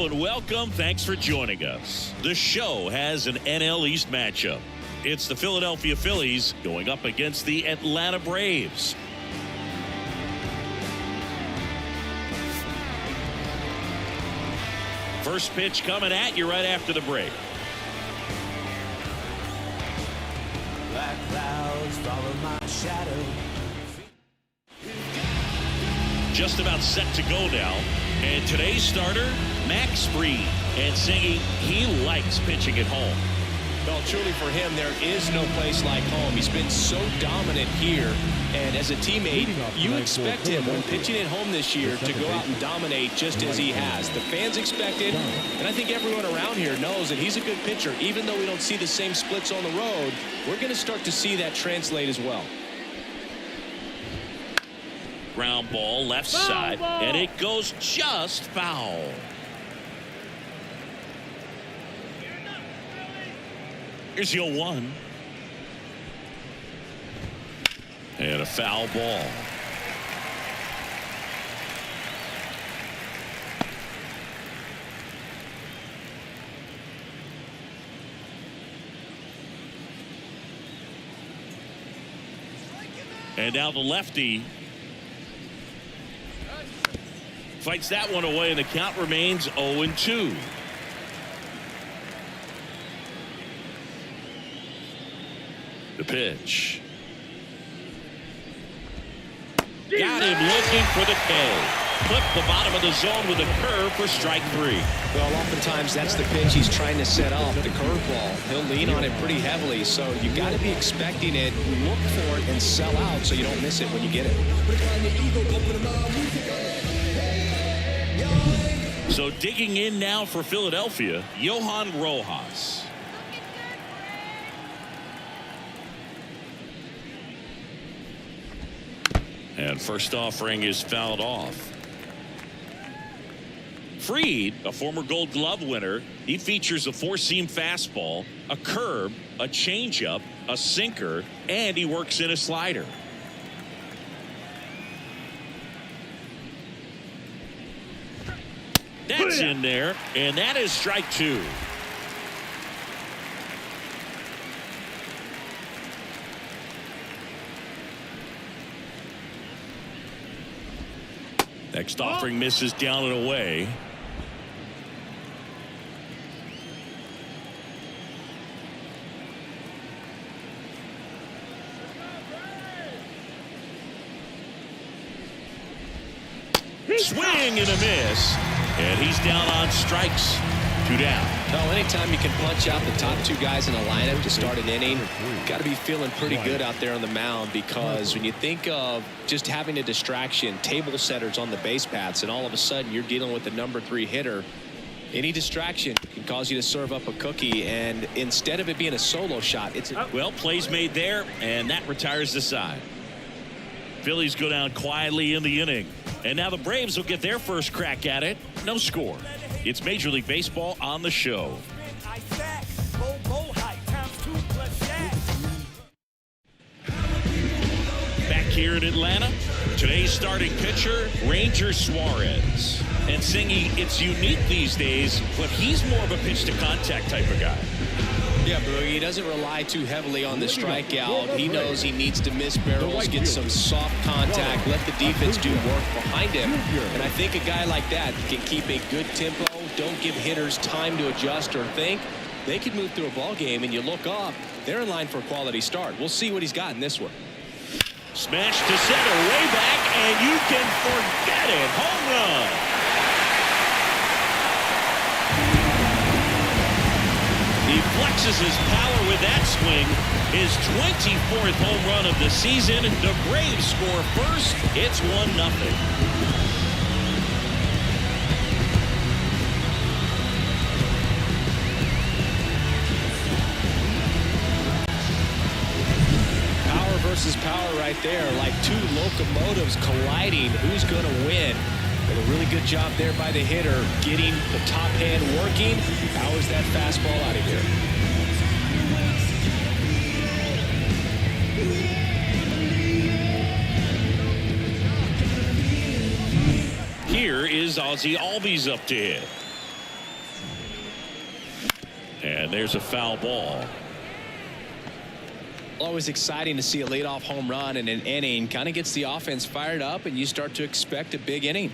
and welcome. Thanks for joining us. The show has an NL East matchup. It's the Philadelphia Phillies going up against the Atlanta Braves. First pitch coming at you right after the break. Black clouds follow my shadow. Just about set to go now. And today's starter, Max Fried, and singing he likes pitching at home. Well, truly for him, there is no place like home. He's been so dominant here. And as a teammate, you expect him when pitching at home this year to go out and dominate just as he has. The fans expect it, and I think everyone around here knows that he's a good pitcher. Even though we don't see the same splits on the road, we're going to start to see that translate as well. Ground ball left side, and it goes just foul. Here's the 0-1. And a foul ball. And now the lefty fights that one away, and the count remains 0-2. The pitch. Got him looking for the K. Clip the bottom of the zone with a curve for strike 3. Well, oftentimes that's the pitch he's trying to set up, the curveball. He'll lean on it pretty heavily, so you got to be expecting it, look for it, and sell out so you don't miss it when you get it. So digging in now for Philadelphia, Johan Rojas. And first offering is fouled off. Fried, a former Gold Glove winner, he features a four-seam fastball, a curve, a changeup, a sinker, and he works in a slider. That's in there, and that is strike 2. Next offering misses down and away. Swing and a miss. And he's down on strikes. 2 down. Well, anytime you can punch out the top 2 guys in a lineup to start an inning, got to be feeling pretty good out there on the mound, because when you think of just having a distraction, table setters on the base paths, and all of a sudden you're dealing with the number 3 hitter, any distraction can cause you to serve up a cookie, and instead of it being a solo shot, it's well, plays made there, and that retires the side. Phillies go down quietly in the inning, and now the Braves will get their first crack at it. No score. It's Major League Baseball on the show. Back here in Atlanta, today's starting pitcher, Ranger Suarez. And singing, it's unique these days, but he's more of a pitch-to-contact type of guy. Yeah, Boogie, he doesn't rely too heavily on the strikeout. He knows he needs to miss barrels, get some soft contact, let the defense do work behind him. And I think a guy like that can keep a good tempo, don't give hitters time to adjust or think. They can move through a ball game, and you look up, they're in line for a quality start. We'll see what he's got in this one. Smash to center, way back, and you can forget it. Home run. He flexes his power with that swing. His 24th home run of the season. The Braves score first. It's 1-0. Power versus power right there, like 2 locomotives colliding. Who's going to win? But a really good job there by the hitter, getting the top hand working. Powers that fastball out of here. Here is Ozzie Albies up to hit. And there's a foul ball. Always exciting to see a leadoff home run in an inning. Kind of gets the offense fired up, and you start to expect a big inning.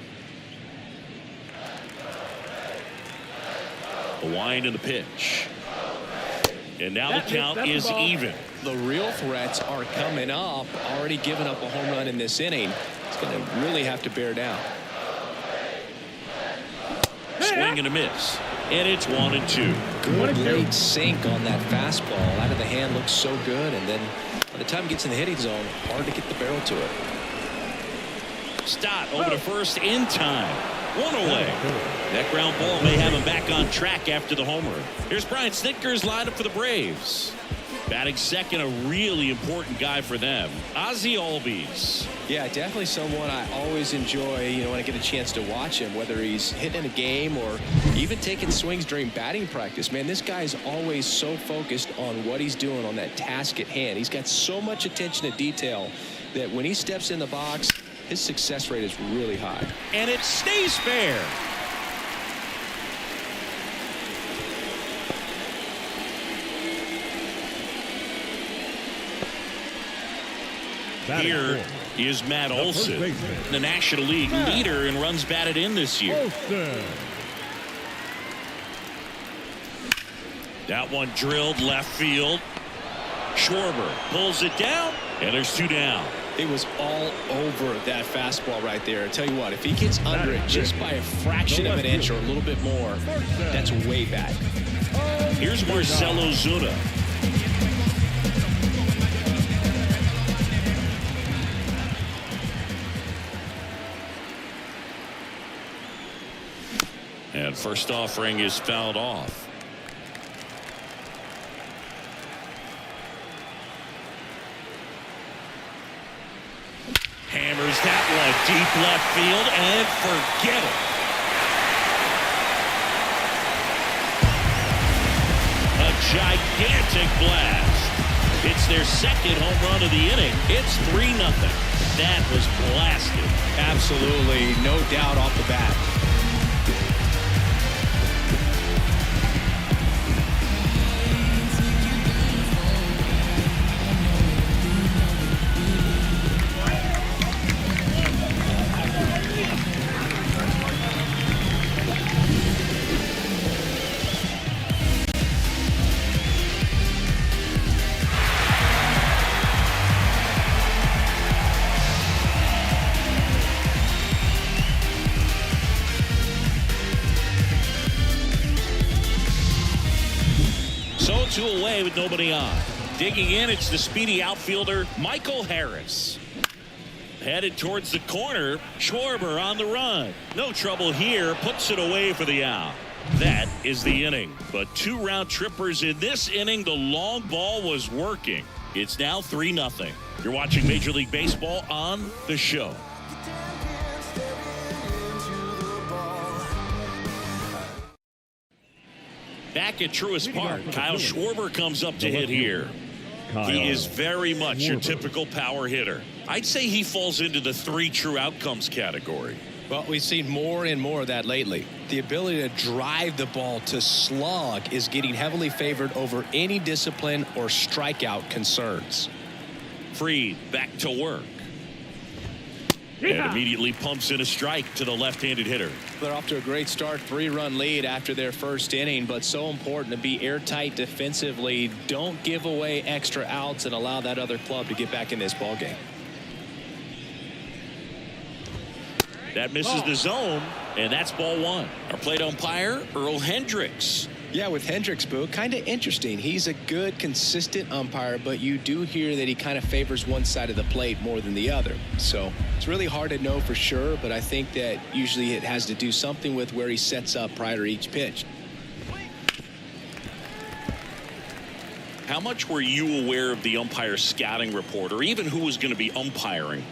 The wind and the pitch. And now the count is even. The real threats are coming up. Already given up a home run in this inning. It's going to really have to bear down. Swing and a miss. And it's 1-2. Good late sink on that fastball. Out of the hand looks so good. And then by the time it gets in the hitting zone, hard to get the barrel to it. Stott over to first in time. One away. That ground ball may have him back on track after the homer. Here's Brian Snitker's lineup for the Braves. Batting second, a really important guy for them. Ozzie Albies. Yeah, definitely someone I always enjoy, when I get a chance to watch him, whether he's hitting in a game or even taking swings during batting practice. Man, this guy's always so focused on what he's doing on that task at hand. He's got so much attention to detail that when he steps in the box, his success rate is really high. And it stays fair. Here is Matt Olson, the National League leader in runs batted in this year. That one drilled left field. Schwarber pulls it down, and there's 2 down. It was all over that fastball right there. I tell you what, if he gets under it just by a fraction of an inch or a little bit more, that's way bad. Here's Marcell Ozuna. And first offering is fouled off. Hammers that one deep left field and forget it. A gigantic blast. It's their second home run of the inning. It's 3-0. That was blasted. Absolutely, no doubt off the bat. Two away with nobody on. Digging in, it's the speedy outfielder Michael Harris. Headed towards the corner. Schwarber on the run. No trouble here. Puts it away for the out. That is the inning. But 2 round trippers in this inning. The long ball was working. It's now 3-0. You're watching Major League Baseball on The Show. Back at Truist Park, Kyle Schwarber comes up to hit here. He is very much your typical power hitter. I'd say he falls into the 3 true outcomes category. Well, we've seen more and more of that lately. The ability to drive the ball to slug is getting heavily favored over any discipline or strikeout concerns. Fried back to work. And immediately pumps in a strike to the left-handed hitter. They're off to a great start, 3-run lead after their first inning, but so important to be airtight defensively. Don't give away extra outs and allow that other club to get back in this ballgame. That misses the zone, and that's ball 1. Our plate umpire, Earl Hendricks. Yeah, with Hendricks, Boo, kind of interesting. He's a good, consistent umpire, but you do hear that he kind of favors one side of the plate more than the other. So it's really hard to know for sure, but I think that usually it has to do something with where he sets up prior to each pitch. How much were you aware of the umpire scouting report, or even who was going to be umpiring?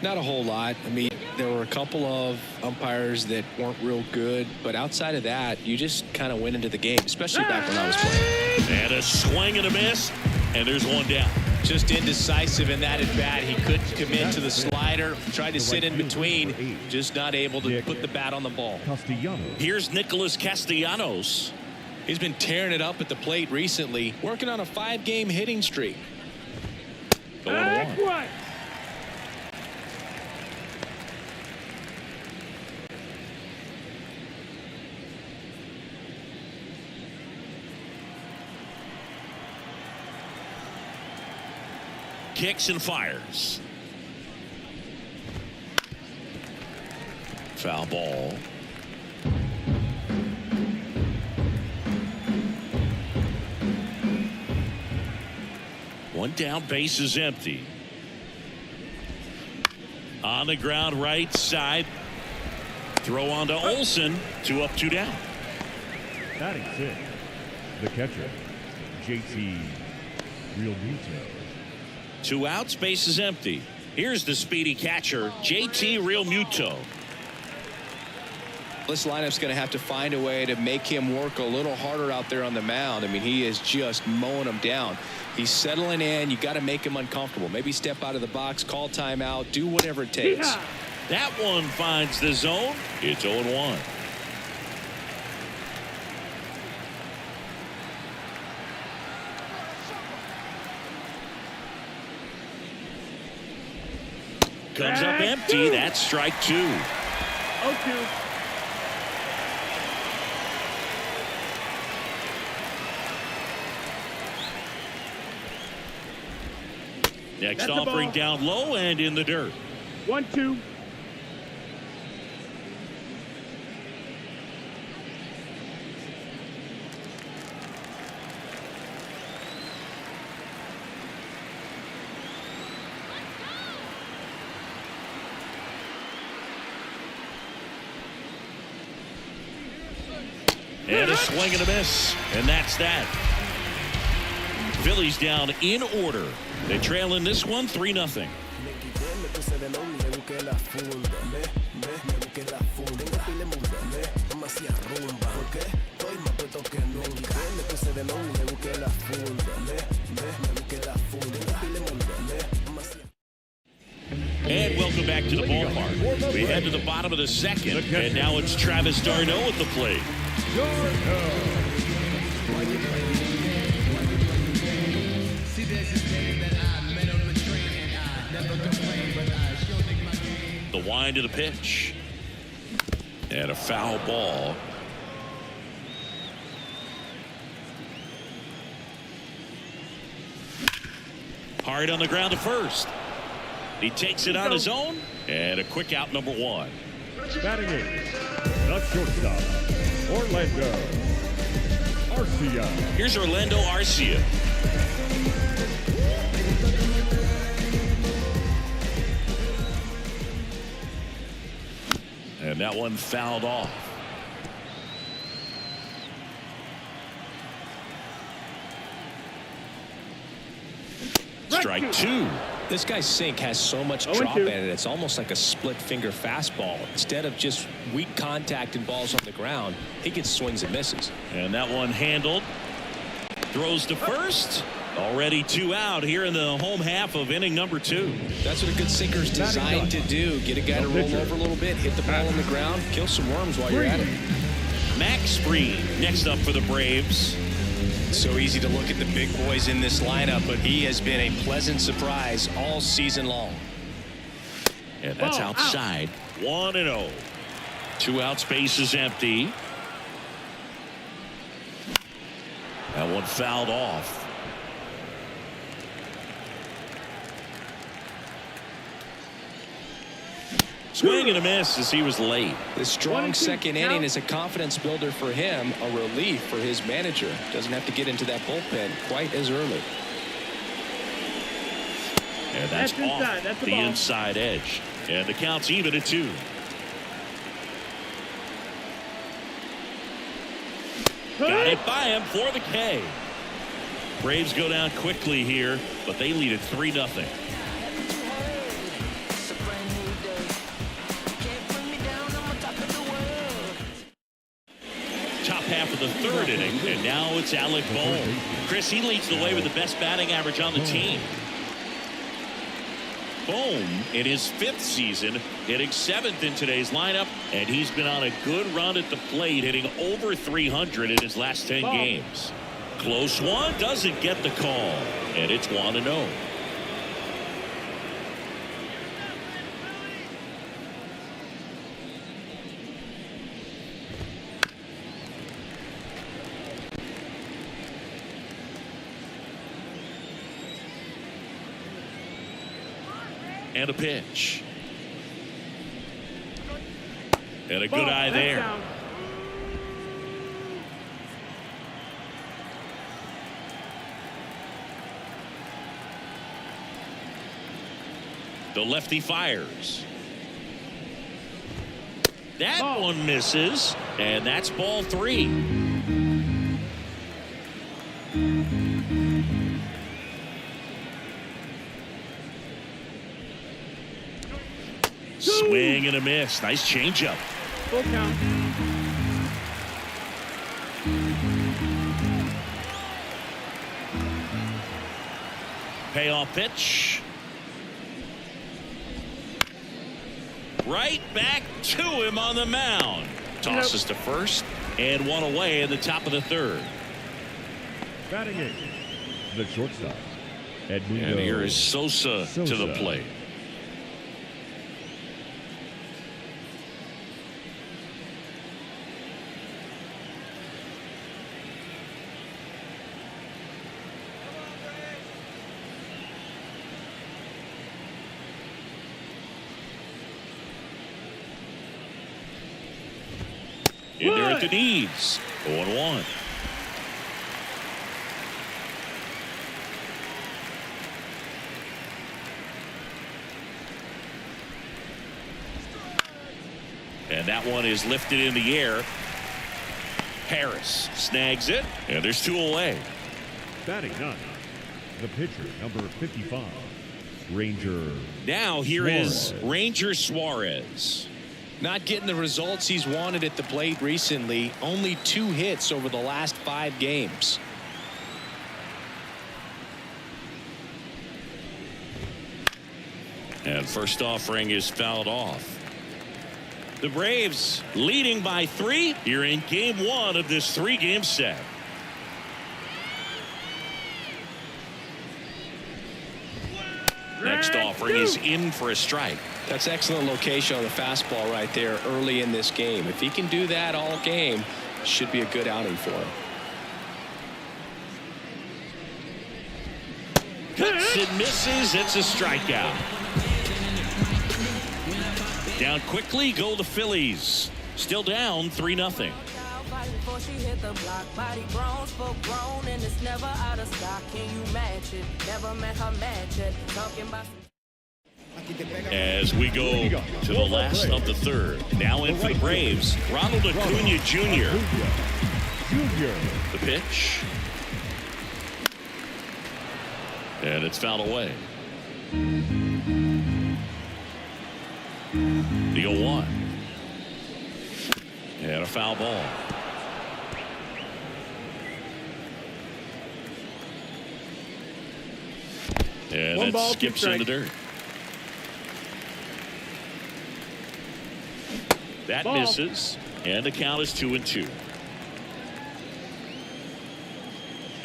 Not a whole lot. I mean, there were a couple of umpires that weren't real good, but outside of that, you just kind of went into the game, especially back when I was playing. And a swing and a miss, and there's 1 down. Just indecisive in that at bat. He couldn't commit to the slider, tried to sit in between, just not able to put the bat on the ball. Here's Nicholas Castellanos. He's been tearing it up at the plate recently, working on a 5-game hitting streak. The 1-1. Kicks and fires. Foul ball. One down, base is empty. On the ground, right side. Throw on to Olsen. 2 up, 2 down. Batting 6, the catcher, JT Realmuto. 2 outs, base is empty. Here's the speedy catcher, JT Realmuto. This lineup's going to have to find a way to make him work a little harder out there on the mound. I mean, he is just mowing them down. He's settling in. You got to make him uncomfortable. Maybe step out of the box, call timeout, do whatever it takes. Yeah. That one finds the zone. It's 0-1. Comes up empty. That's strike 2. 0-2. Next offering down low and in the dirt. 1-2. And a swing and a miss. And that's that. Phillies down in order. They trail in this one 3-0. And welcome back to the ballpark. We head to the bottom of the second, and now it's Travis d'Arnaud at the plate. The wind of the pitch. And a foul ball. Hard on the ground to first. He takes it on his own. And a quick out, number 1. Batting 8, the shortstop, Orlando Arcia. Here's Orlando Arcia. And that one fouled off. Strike 2. This guy's sink has so much drop in it. It's almost like a split finger fastball. Instead of just weak contact and balls on the ground, he gets swings and misses. And that one handled. Throws to first. Already 2 out here in the home half of inning number 2. That's what a good sinker's designed to do. Get a guy to roll over a little bit, hit the ball on the ground, kill some worms while you're at it. Max Fried next up for the Braves. So easy to look at the big boys in this lineup, but he has been a pleasant surprise all season long. And that's outside. 1-0. 2 outs, base is empty. That one fouled off. Swing and a miss as he was late. The strong second inning is a confidence builder for him, a relief for his manager. Doesn't have to get into that bullpen quite as early. And that's off that's the inside edge. And the count's even at 2. Got it by him for the K. Braves go down quickly here, but they lead at 3-0. Top half of the 3rd inning, and now it's Alec Bohm. Chris, he leads the way with the best batting average on the team. home in his 5th season, hitting 7th in today's lineup, and he's been on a good run at the plate, hitting over 300 in his last 10 games. Close one, doesn't get the call, and it's 1-0. And a pitch. And a good eye there. The lefty fires. That one misses, and that's ball 3. Swing and a miss. Nice changeup. Full count. Payoff pitch. Right back to him on the mound. Tosses to first and one away in the top of the 3rd. Batting 8, the shortstop, Edmundo. And here is Sosa to the plate. In there at the knees. 0-1. And that one is lifted in the air. Harris snags it, and there's 2 away. Batting 9, the pitcher, number 55, Ranger. Now here is Suarez. Ranger Suarez. Not getting the results he's wanted at the plate recently. Only 2 hits over the last 5 games. And first offering is fouled off. The Braves leading by 3 here in game 1 of this 3-game set. Next offering is in for a strike. That's excellent location on the fastball right there early in this game. If he can do that all game, should be a good outing for him. Cuts and misses. It's a strikeout. Down quickly go the Phillies. Still down 3-0. Before she hit the block, body grown, spoke grown, and it's never out of stock. Can you match it? Never met her match it. Talking about. As we go to the last of the 3rd. Now in for the Braves, Ronald Acuna Jr. The pitch. And it's fouled away. The 0-1. And a foul ball. And it skips in the dirt. That misses, and the count is 2-2.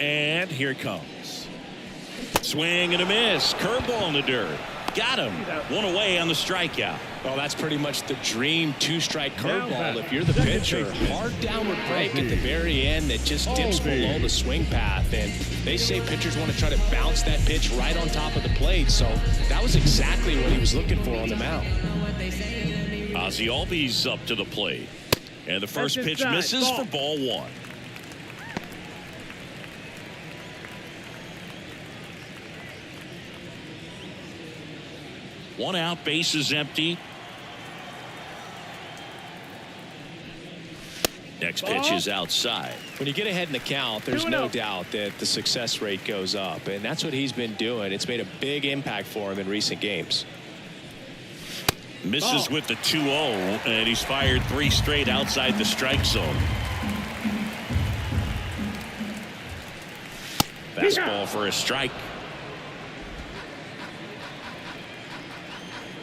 And here it comes. Swing and a miss. Curveball in the dirt. Got him. 1 away on the strikeout. Well, that's pretty much the dream 2-strike curveball. If you're the pitcher, hard downward break at the very end that just dips below the swing path. And they say pitchers want to try to bounce that pitch right on top of the plate. So that was exactly what he was looking for on the mound. Ozzie Albies up to the plate. And the first pitch misses for ball 1. One out, bases empty. Next pitch is outside. When you get ahead in the count, there's no doubt that the success rate goes up, and that's what he's been doing. It's made a big impact for him in recent games. Misses with the 2-0, and he's fired 3 straight outside the strike zone. Fastball for a strike.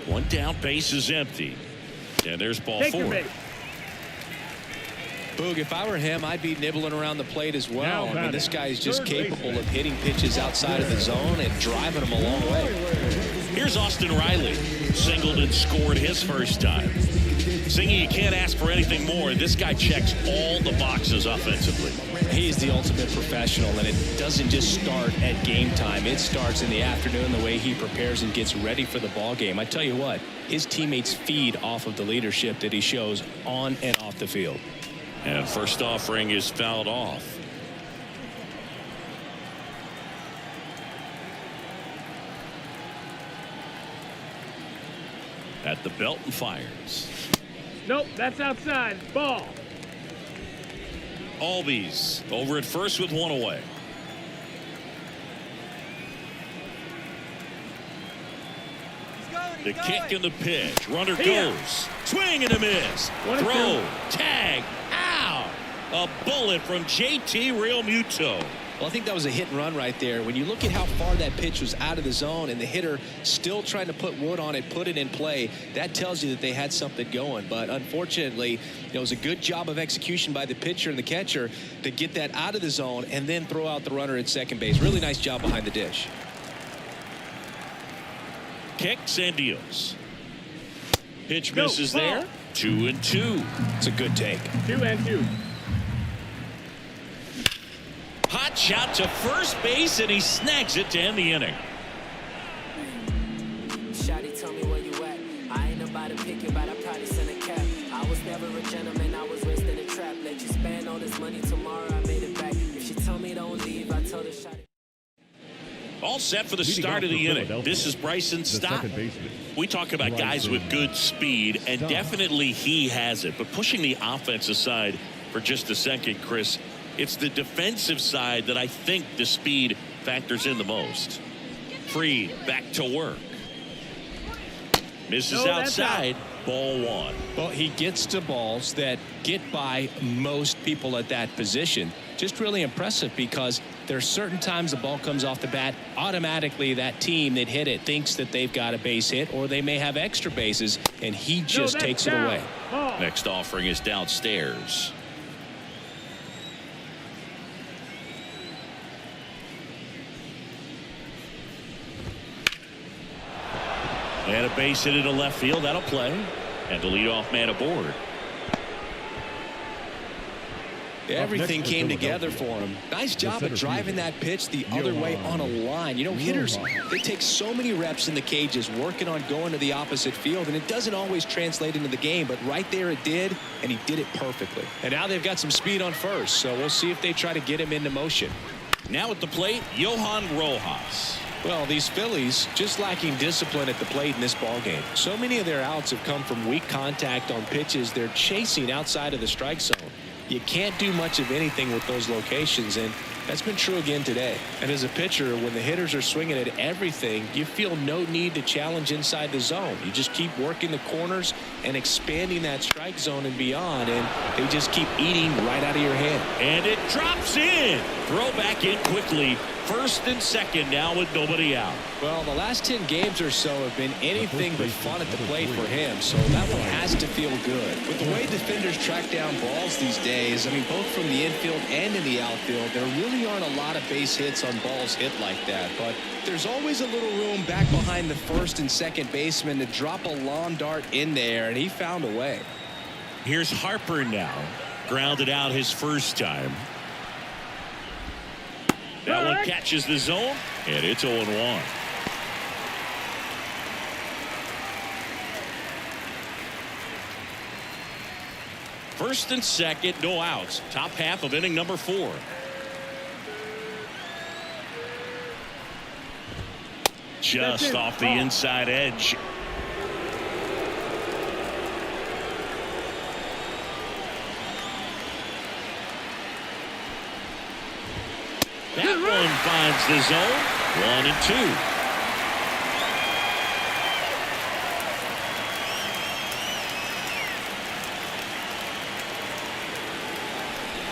One down, base is empty. And there's ball four. Boog, if I were him, I'd be nibbling around the plate as well. I mean, this guy is just capable of hitting pitches outside of the zone and driving them a long way. Here's Austin Riley. Singled and scored his first time. Singy, you can't ask for anything more. This guy checks all the boxes offensively. He's the ultimate professional, and it doesn't just start at game time. It starts in the afternoon, the way he prepares and gets ready for the ball game. I tell you what, his teammates feed off of the leadership that he shows on and off the field. And first offering is fouled off. At the belt and fires. Nope, that's outside. Ball. Albies over at first with one away. The kick and the pitch. Runner goes. Swing and a miss. Throw. Tag. Out. A bullet from JT Realmuto. Well, I think that was a hit and run right there. When you look at how far that pitch was out of the zone and the hitter still trying to put wood on it, put it in play, that tells you that they had something going. But unfortunately, it was a good job of execution by the pitcher and the catcher to get that out of the zone and then throw out the runner at second base. Really nice job behind the dish. Kicks and deals. Pitch misses there. 2-2. It's a good take. 2-2. Hot shot to first base, and he snags it to end the inning. Shawty, tell me where you at. I ain't about to pick you, but I probably send a cap. I was never a gentleman, I was raised in a trap. Let you spend all this money tomorrow, I made it back. If she tell me don't leave, I told her Shawty. All set for the start of the inning. This is Bryson Stott. We talk about guys with good speed, and definitely he has it. But pushing the offense aside for just a second, Chris, it's the defensive side that I think the speed factors in the most. Freed back to work. Misses outside. Ball one. Well, he gets to balls that get by most people at that position. Just really impressive because there are certain times the ball comes off the bat, automatically that team that hit it thinks that they've got a base hit or they may have extra bases, and he just takes it away. Next offering is downstairs. And a base hit into left field. That'll play. And the leadoff man aboard. Everything came together for him. Nice job of driving that pitch the other way on a line. You know, hitters, they take so many reps in the cages working on going to the opposite field, and it doesn't always translate into the game, but right there it did, and he did it perfectly. And now they've got some speed on first, so we'll see if they try to get him into motion. Now at the plate, Johan Rojas. Well, these Phillies just lacking discipline at the plate in this ballgame. So many of their outs have come from weak contact on pitches they're chasing outside of the strike zone. You can't do much of anything with those locations, and that's been true again today. And as a pitcher, when the hitters are swinging at everything, you feel no need to challenge inside the zone. You just keep working the corners and expanding that strike zone and beyond, and they just keep eating right out of your hand. And it drops in. Throw back in quickly. First and second now with nobody out. Well, the last 10 games or so have been anything but fun at the plate for him, so that one has to feel good. With the way defenders track down balls these days, I mean, both from the infield and in the outfield, there really aren't a lot of base hits on balls hit like that, but there's always a little room back behind the first and second baseman to drop a lawn dart in there, and he found a way. Here's Harper now. Grounded out his first time. That one catches the zone, and it's 0-1. First and second, no outs. Top half of inning number 4. Just off the inside edge. That one finds the zone.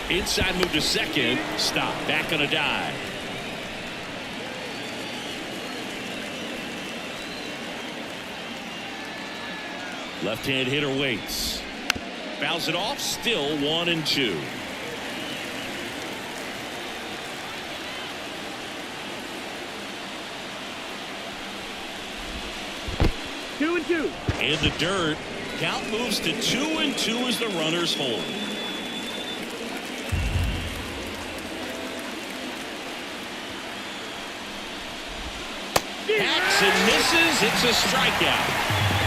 1-2. Inside move to second. Stop. Back on a dive. Left-hand hitter waits. Fouls it off. Still 1-2. Two and two. In the dirt. Count moves to 2-2 as the runners hold. Hacks and misses. It's a strikeout.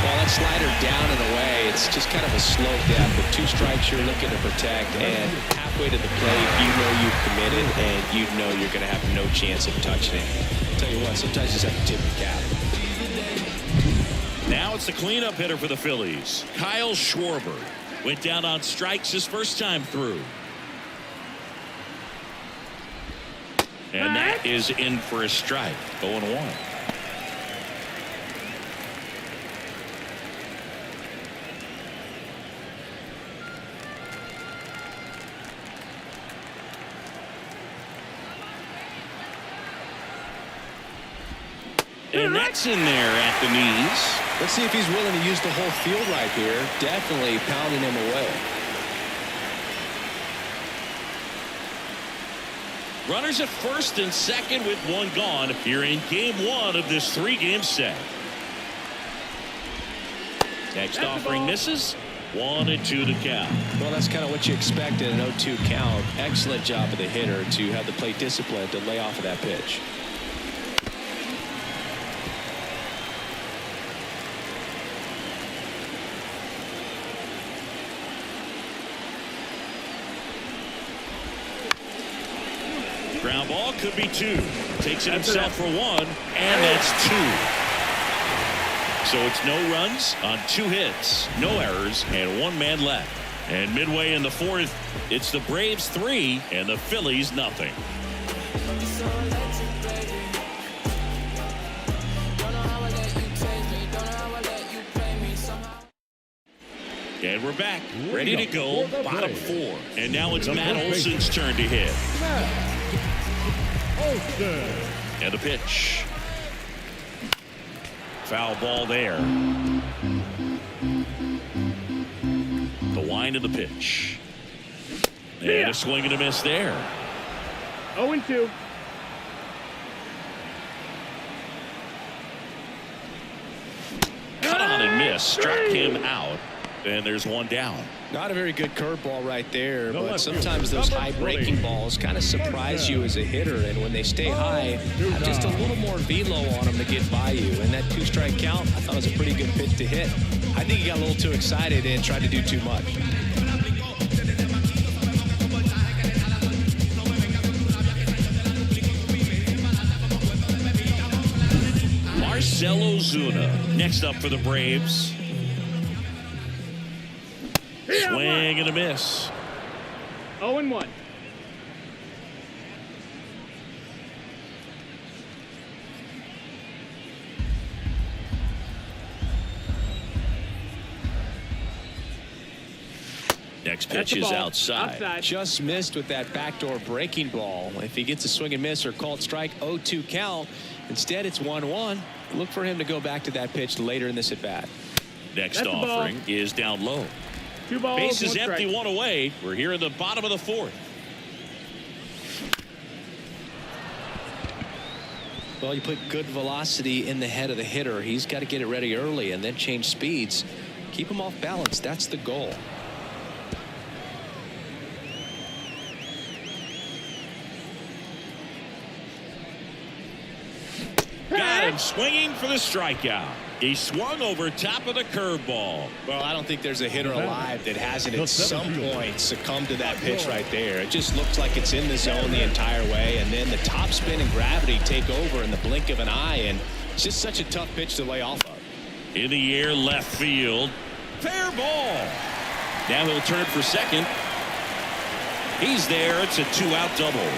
Well, that slider down and away, it's just kind of a slow death. With 2 strikes you're looking to protect, and halfway to the plate, you know you've committed, and you know you're going to have no chance of touching it. I'll tell you what, sometimes you just have to tip the cap. Now it's the cleanup hitter for the Phillies. Kyle Schwarber went down on strikes his first time through. And that is in for a strike. 0-1. And that's in there at the knees. Let's see if he's willing to use the whole field right here. Definitely pounding him away. Runners at first and second with 1 gone here in game 1 of this 3-game set. Next offering misses. 1-2 to count. Well, that's kind of what you expect in an 0-2 count. Excellent job of the hitter to have the plate discipline to lay off of that pitch. Ground ball could be 2. Takes it himself for 1, and that's 2. So it's no runs on 2 hits, no errors, and 1 man left. And midway in the 4th, it's the Braves 3 and the Phillies nothing. And we're back, ready to go, bottom 4. And now it's Matt Olson's turn to hit. And the pitch. Foul ball there. The wind of the pitch. And a swing and a miss there. 0-2. Cut on and miss. Struck him out. And there's 1 down. Not a very good curveball right there, but sometimes those high breaking balls kind of surprise you as a hitter, and when they stay high, have just a little more velo on them to get by you. And that 2-strike count, I thought it was a pretty good pitch to hit. I think he got a little too excited and tried to do too much. Marcell Ozuna next up for the Braves. Swing and a miss. 0-1. Next pitch is outside. Just missed with that backdoor breaking ball. If he gets a swing and miss or called strike, 0-2 count. Instead, it's 1-1. Look for him to go back to that pitch later in this at bat. Next offering is down low. 2 balls. Base is 1 empty, strike. 1 away. We're here in the bottom of the 4th. Well, you put good velocity in the head of the hitter. He's got to get it ready early and then change speeds. Keep him off balance. That's the goal. Got him swinging for the strikeout. He swung over top of the curveball. Well, I don't think there's a hitter alive that hasn't at some point succumbed to that pitch right there. It just looks like it's in the zone the entire way, and then the top spin and gravity take over in the blink of an eye, and it's just such a tough pitch to lay off of. In the air, left field. Fair ball. Now he'll turn for second. He's there. It's a 2-out double.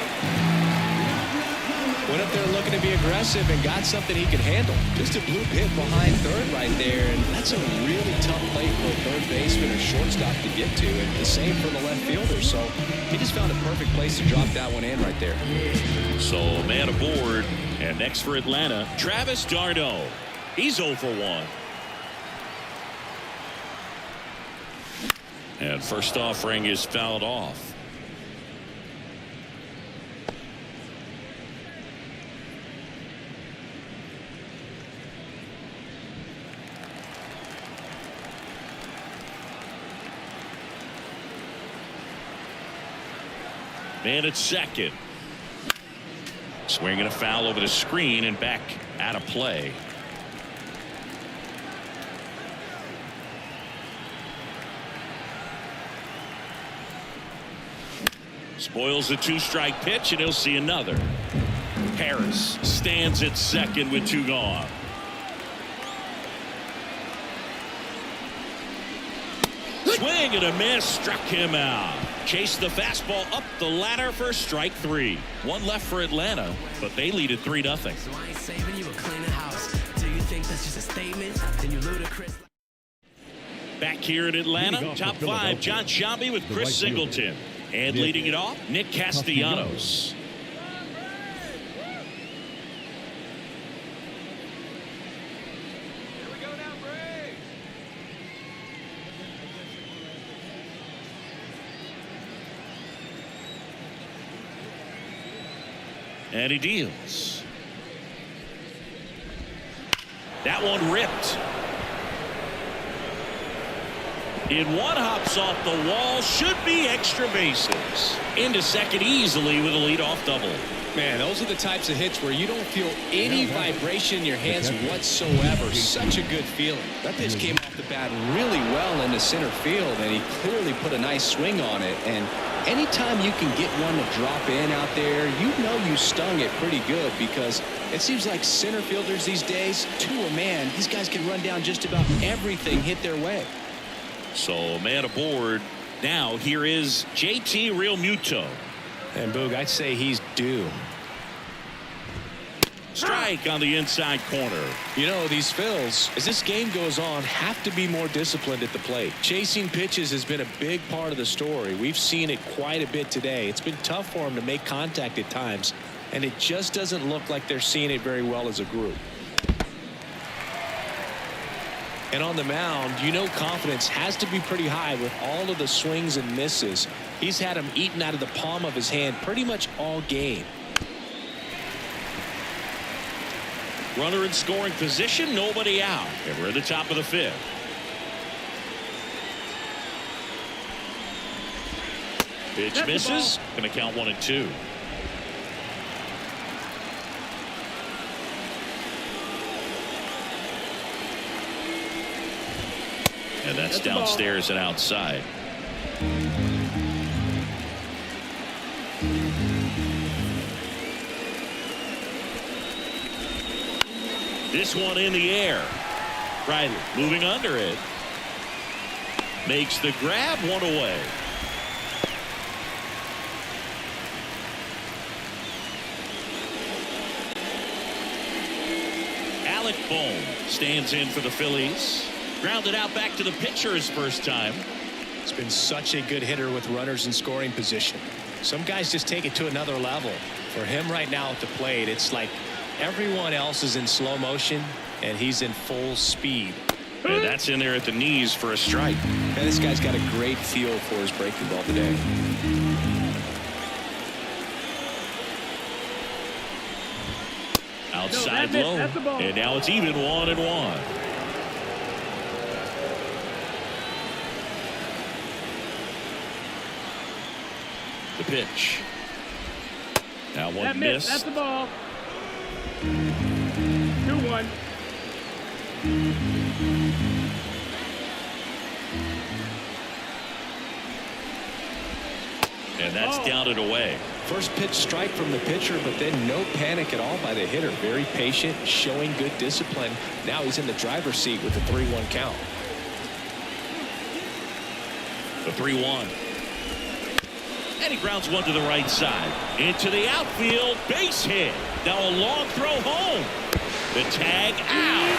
Went up there looking to be aggressive and got something he could handle. Just a bloop hit behind third right there, and that's a really tough play for a third baseman or shortstop to get to, and the same for the left fielder. So he just found a perfect place to drop that one in right there. So man aboard, and next for Atlanta, Travis d'Arnaud. He's 0 for 1. And first offering is fouled off. Man at second. Swinging a foul over the screen and back out of play. Spoils the 2-strike pitch, and he'll see another. Harris stands at second with 2 gone. Swing and a miss, struck him out. Chased the fastball up the ladder for strike 3. 1 left for Atlanta, but they lead at 3-0. So I ain't saving you a cleaner house. Do you think that's just a statement? Then you ludicrous. Back here in Atlanta, top 5, John Sciambi with Chris Singleton. And leading it off, Nick Castellanos. And he deals. That one ripped. In one, hops off the wall, should be extra bases. Into second easily with a leadoff double. Man, those are the types of hits where you don't feel any vibration in your hands whatsoever. Such a good feeling. That pitch came off the bat really well into center field, and he clearly put a nice swing on it. And anytime you can get one to drop in out there, you know you stung it pretty good, because it seems like center fielders these days, to a man, these guys can run down just about everything hit their way. So man aboard. Now here is JT Realmuto. And Boog, I'd say he's due. Strike on the inside corner. You know, these Phils, as this game goes on, have to be more disciplined at the plate. Chasing pitches has been a big part of the story. We've seen it quite a bit today. It's been tough for them to make contact at times, and it just doesn't look like they're seeing it very well as a group. And on the mound, you know confidence has to be pretty high with all of the swings and misses. He's had them eaten out of the palm of his hand pretty much all game. Runner in scoring position, nobody out. And we're at the top of the 5th. Pitch misses. Going to count 1 and 2. And that's downstairs and outside. This one in the air. Riley moving under it. Makes the grab, 1 away. Alec Bohm stands in for the Phillies. Grounded out back to the pitcher his first time. It's been such a good hitter with runners in scoring position. Some guys just take it to another level. For him right now at the plate, it's like everyone else is in slow motion and he's in full speed. And that's in there at the knees for a strike. And this guy's got a great feel for his breaking ball today. Outside low. And now it's even 1 and 1. The pitch. Now one missed. That's the ball. 2-1. And that's down and away. First pitch strike from the pitcher, but then no panic at all by the hitter. Very patient, showing good discipline. Now he's in the driver's seat with a 3-1 count. The 3-1. And he grounds one to the right side. Into the outfield. Base hit. Now a long throw home. The tag out.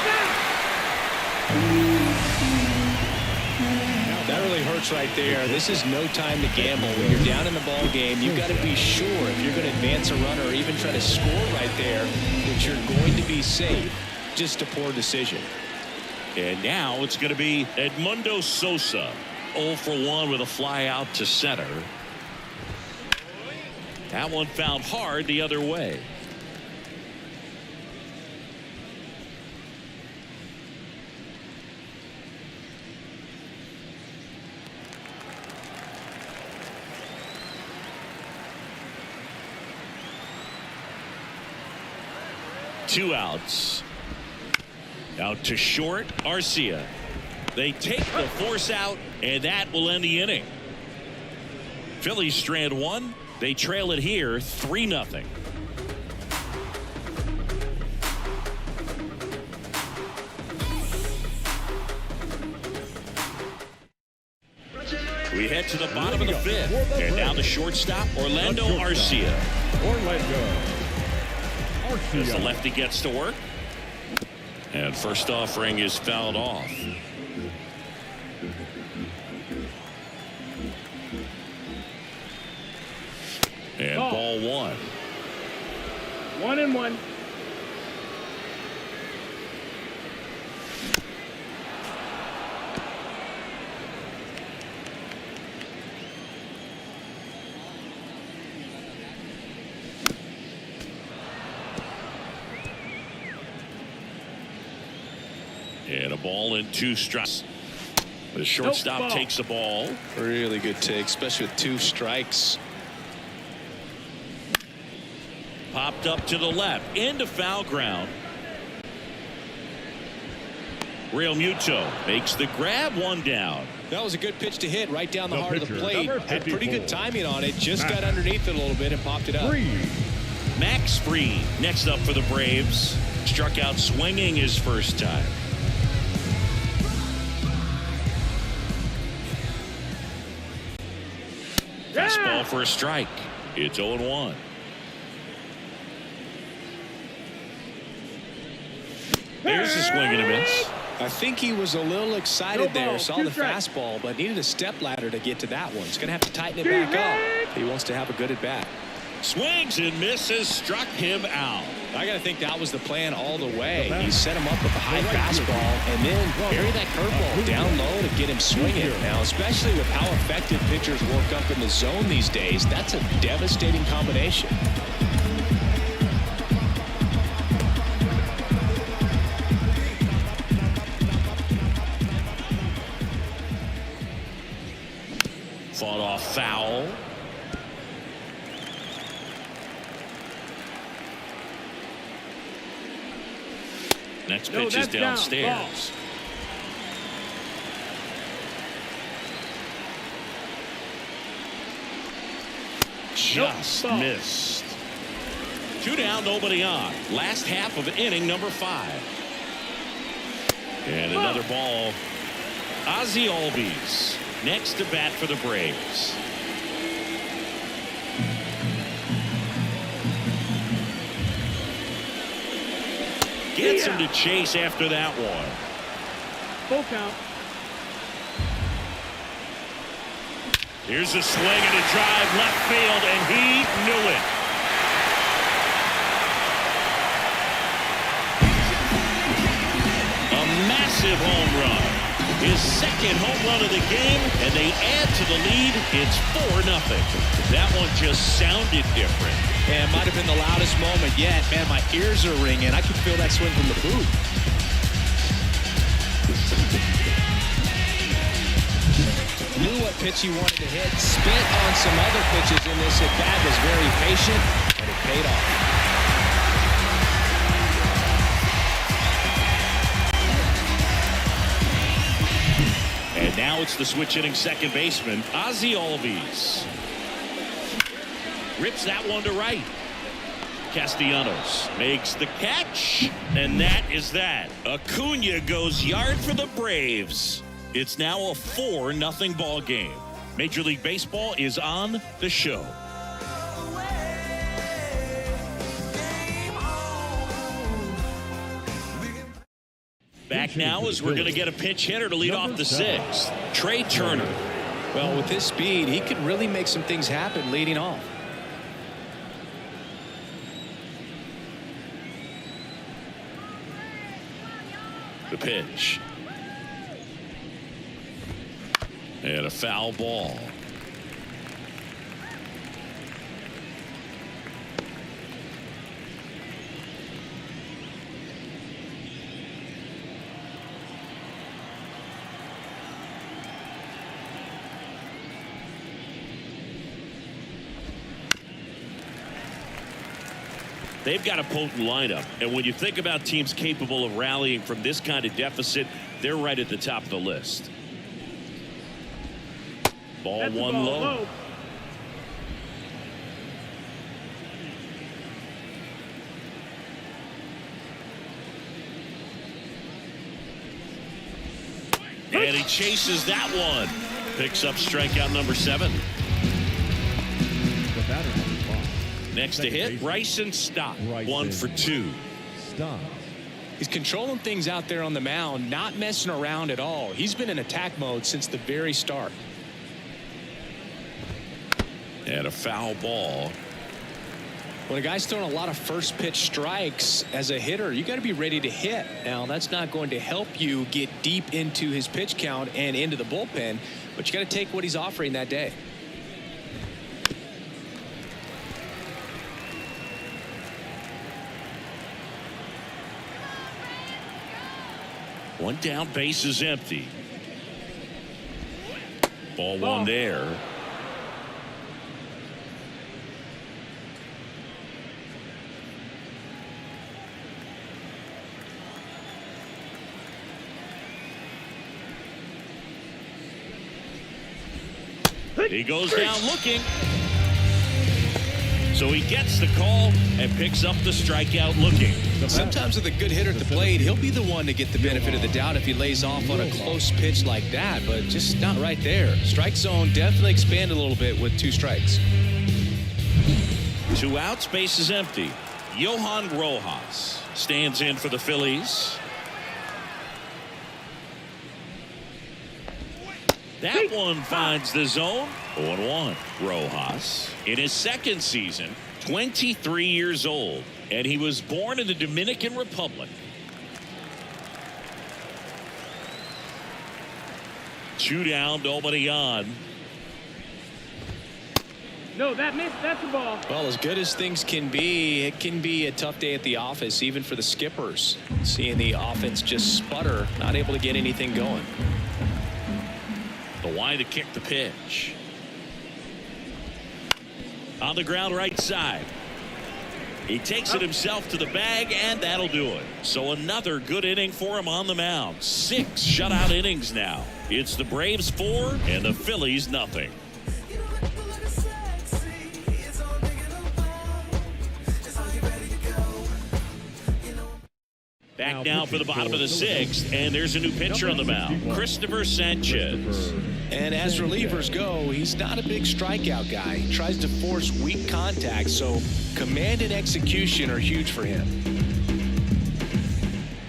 That really hurts right there. This is no time to gamble. When you're down in the ball game, you've got to be sure if you're going to advance a runner or even try to score right there that you're going to be safe. Just a poor decision. And now it's going to be Edmundo Sosa. 0 for 1 with a fly out to center. That one found hard the other way. Two outs. Out to short, Arcia. They take the force out, and that will end the inning. Phillies strand one. They trail it here 3-0. We head to the bottom of the fifth. And now the shortstop, Orlando Arcia. As the lefty gets to work. And first offering is fouled off. And ball 1. 1-1. And a ball and 2 strikes. The shortstop takes the ball. Really good take, especially with 2 strikes. Popped up to the left into foul ground. Real Muto makes the grab, 1 down. That was a good pitch to hit right down the heart of the pitcher, plate. number Had pretty 54. good timing on it. Just got underneath it a little bit and popped it up. Max Fried next up for the Braves. Struck out swinging his first time. Fastball for a strike. It's 0-1. There's a swing and a miss. I think he was a little excited there. ball, Saw 2 the strikes. fastball, but needed a step ladder to get to that one. He's going to have to tighten it back up. He wants to have a good at bat. Swings and misses. Struck him out. I got to think that was the plan all the way. He set him up with a high fastball and then bury that curveball down low to get him swinging. Now, especially with how effective pitchers work up in the zone these days, that's a devastating combination. Fought off foul. Next pitch is downstairs. Just missed. 2 down, nobody on. Last half of inning number 5. And another ball. Ozzie Albies next to bat for the Braves. Gets him to chase after that one. Full count. Here's a swing and a drive left field, and he knew it. A massive home run. His second home run of the game, and they add to the lead. It's 4-0. That one just sounded different. Yeah, it might have been the loudest moment yet. Man, my ears are ringing. I could feel that swing from the booth. Knew what pitch he wanted to hit. Spent on some other pitches in this at bat. Was very patient, and it paid off. And now it's the switch hitting second baseman, Ozzie Albies. Rips that one to right. Castellanos makes the catch, and that is that. Acuna goes yard for the Braves. It's now a 4-0 ball game. Major League Baseball is on the show. Back now as we're going to get a pinch hitter to lead off the 6th. Trey Turner. Well, with his speed, he could really make some things happen leading off. The pitch. And a foul ball. They've got a potent lineup, and when you think about teams capable of rallying from this kind of deficit, they're right at the top of the list. Ball That's one ball low. And he chases that one. Picks up strikeout number 7. The batter number 5. Next to hit, Bryson Stott. 1 for 2. Stott. He's controlling things out there on the mound, not messing around at all. He's been in attack mode since the very start. And a foul ball. When a guy's throwing a lot of first pitch strikes as a hitter, you got to be ready to hit. Now, that's not going to help you get deep into his pitch count and into the bullpen, but you got to take what he's offering that day. One down, base is empty. Ball one there. He goes down looking. So he gets the call and picks up the strikeout looking. Sometimes with a good hitter at the plate, he'll be the one to get the benefit of the doubt if he lays off on a close pitch like that, but just not right there. Strike zone definitely expanded a little bit with 2 strikes. 2 outs, base is empty. Johan Rojas stands in for the Phillies. That one finds the zone. 0-1. Rojas in his 2nd season, 23 years old, and he was born in the Dominican Republic. 2 down, nobody on. No, that missed. That's a ball. Well, as good as things can be, it can be a tough day at the office, even for the skippers. Seeing the offense just sputter, not able to get anything going. The wide to kick the pitch. On the ground right side. He takes it himself to the bag, and that'll do it. So another good inning for him on the mound. 6 shutout innings now. It's the Braves 4 and the Phillies nothing. Back now for the bottom of the 6th, and there's a new pitcher on the mound, Christopher Sanchez. And as relievers go, he's not a big strikeout guy. He tries to force weak contact, so command and execution are huge for him.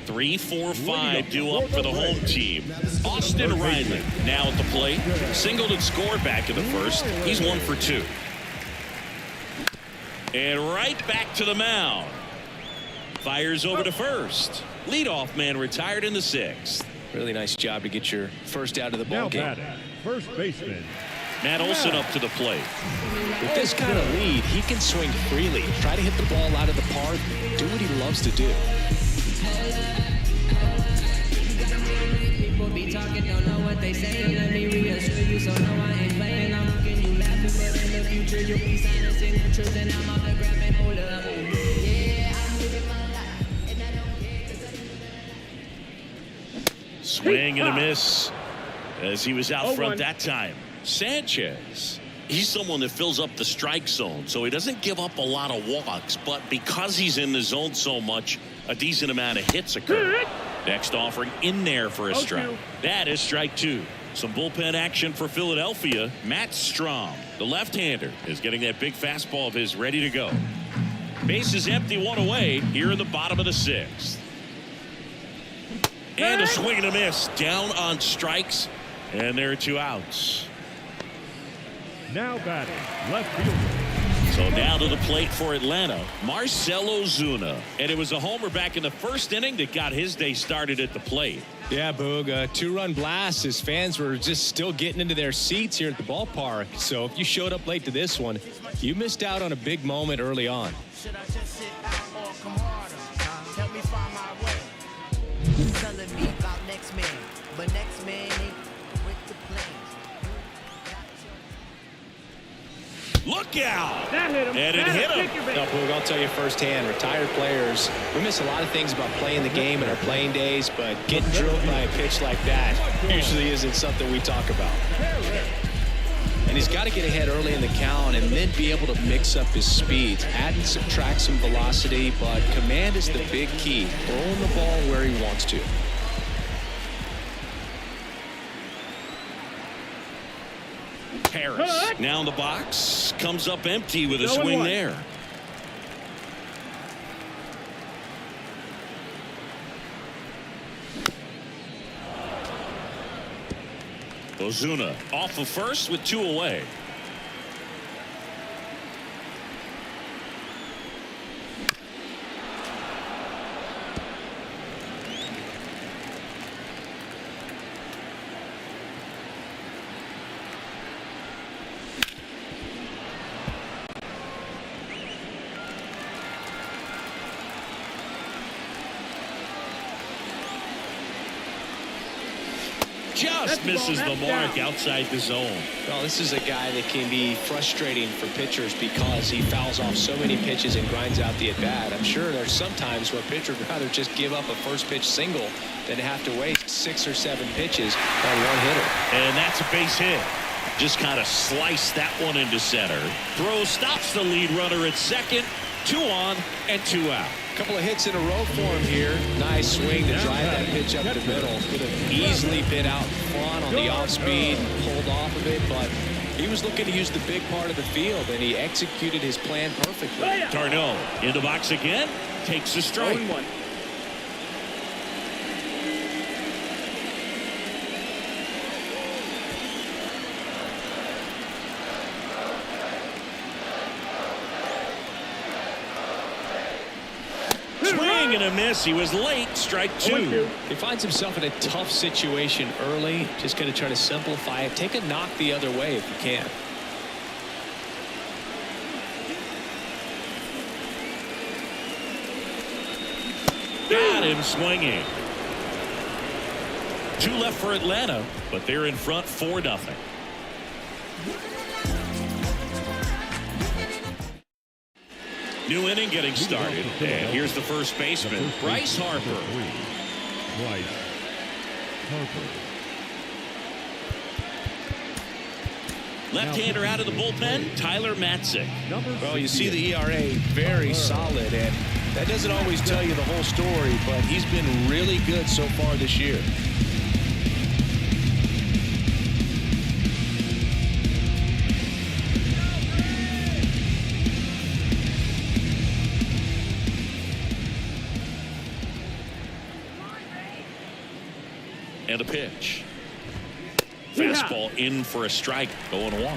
3, 4, 5 due up for the home team. Austin Riley now at the plate. Singled and scored back in the 1st. He's 1 for 2. And right back to the mound. Fires over to first. Leadoff man retired in the 6th. Really nice job to get your first out of the ball Now game. batting, first baseman. Matt Olson up to the plate. With this kind of lead, he can swing freely, try to hit the ball out of the park, do what he loves to do. People be talking, don't know what they say. Let me reassure you, so no, I ain't playing. I'm looking you laughing, but in the future you'll be signing signatures, and I'm autographing. Hold up, yeah, I'm living my life, and I don't care. Swing and a miss as he was out front that time. Sanchez, he's someone that fills up the strike zone, so he doesn't give up a lot of walks, but because he's in the zone so much, a decent amount of hits occur. Next offering in there for a strike. That is strike 2. Some bullpen action for Philadelphia. Matt Strom, the left-hander, is getting that big fastball of his ready to go. Base is empty, 1 away here in the bottom of the 6th. And a swing and a miss. Down on strikes, and there are 2 outs. Now batting, left fielder. So now to the plate for Atlanta, Marcell Ozuna. And it was a homer back in the first inning that got his day started at the plate. Yeah, Boog, a two-run blast. His fans were just still getting into their seats here at the ballpark. So if you showed up late to this one, you missed out on a big moment early on. Should I just sit out or come harder? Help me find my way. He's telling me about next man, but next man ain't with the planes. Look out! That hit him. And it hit him. No, Boog, I'll tell you firsthand, retired players, we miss a lot of things about playing the game in our playing days, but getting drilled by a pitch like that usually isn't something we talk about. And he's got to get ahead early in the count and then be able to mix up his speed, add and subtract some velocity, but command is the big key, throwing the ball where he wants to. Harris now in the box, comes up empty with a swing there. Ozuna off of first with 2 away. Just misses the mark outside the zone. Well, this is a guy that can be frustrating for pitchers because he fouls off so many pitches and grinds out the at-bat. I'm sure there's some times where a pitcher would rather just give up a first pitch single than have to waste 6 or 7 pitches on one hitter. And that's a base hit. Just kind of sliced that one into center. Throw stops the lead runner at second. 2 on and 2 out. Couple of hits in a row for him here. Nice swing to drive that pitch up the middle. Could have easily been out front on the off speed and pulled off of it, but he was looking to use the big part of the field, and he executed his plan perfectly. Tarnell in the box again, takes a strike. 0-1. Swing and a miss. He was late. Strike 2. He finds himself in a tough situation early. Just going to try to simplify it. Take a knock the other way if you can. Got him swinging. 2 left for Atlanta, but they're in front 4-0. New inning getting started, and here's the first baseman, Bryce Harper. Bryce Harper. Left-hander out of the bullpen, Tyler Matzik. Well, you see the ERA very solid, and that doesn't always tell you the whole story, but he's been really good so far this year. And a pitch. Fastball in for a strike, 0-1.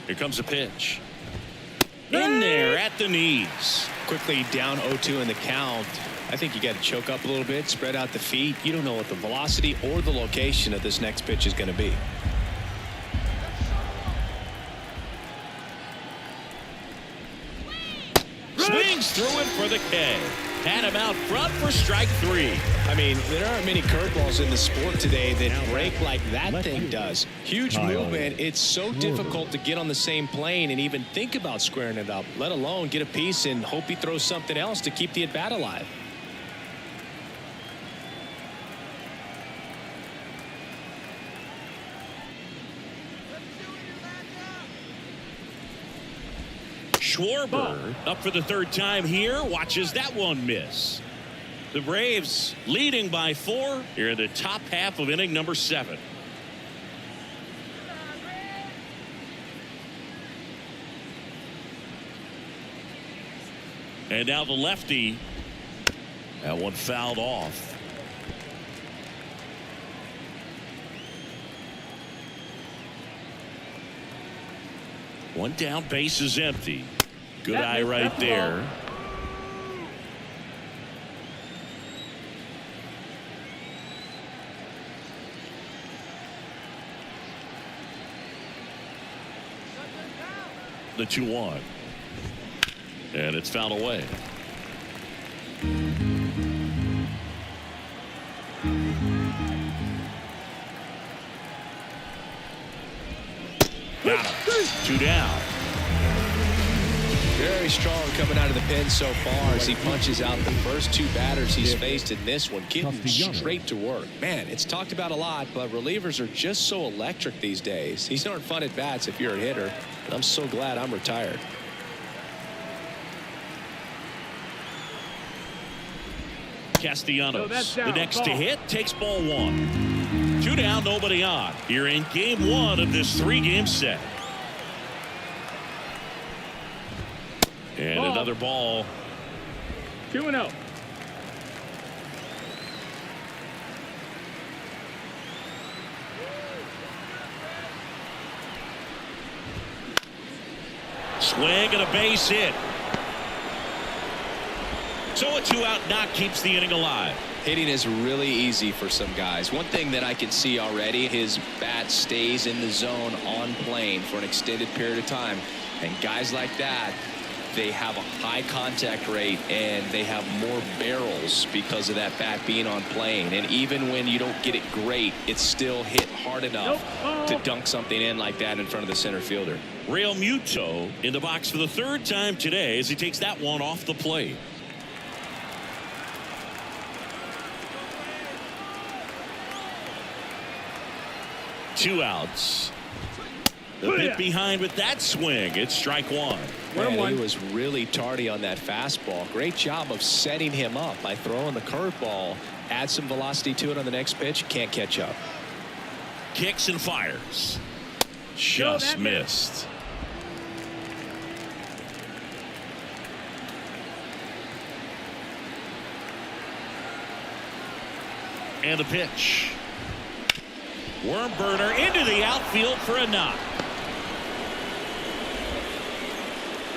Here comes a pitch. In there at the knees. Quickly down 0-2 in the count. I think you got to choke up a little bit, spread out the feet. You don't know what the velocity or the location of this next pitch is going to be. Swings through it for the K. Had him out front for strike 3. I mean, there aren't many curveballs in the sport today that break like that thing does. Huge movement. It's so difficult to get on the same plane and even think about squaring it up, let alone get a piece and hope he throws something else to keep the at-bat alive. Schwarber up for the 3rd time here, watches that one miss. The Braves leading by 4 here in the top half of inning number 7. And now the lefty That one fouled off. One down, base is empty. Good eye right there. The 2-1. And it's fouled away. Got him. 2 down. Very strong coming out of the pen so far as he punches out the first 2 batters he's faced in this one, getting straight to work. Man, it's talked about a lot, but relievers are just so electric these days. These aren't fun at bats if you're a hitter, and I'm so glad I'm retired. Castellanos, the next to hit, takes ball 1. 2 down, nobody on. Here in game 1 of this 3-game set. And another ball. 2-0. Swing and a base hit. So a 2-out knock keeps the inning alive. Hitting is really easy for some guys. One thing that I can see already, his bat stays in the zone on plane for an extended period of time. And guys like that, they have a high contact rate and they have more barrels because of that bat being on plane. And even when you don't get it great, it's still hit hard enough to dunk something in like that in front of the center fielder. Real Muto in the box for the 3rd time today as he takes that one off the plate. Two outs. A bit behind with that swing. It's strike 1. Man, he was really tardy on that fastball. Great job of setting him up by throwing the curveball. Add some velocity to it on the next pitch. Can't catch up. Kicks and fires. Just missed. And a pitch. Worm burner into the outfield for a knock.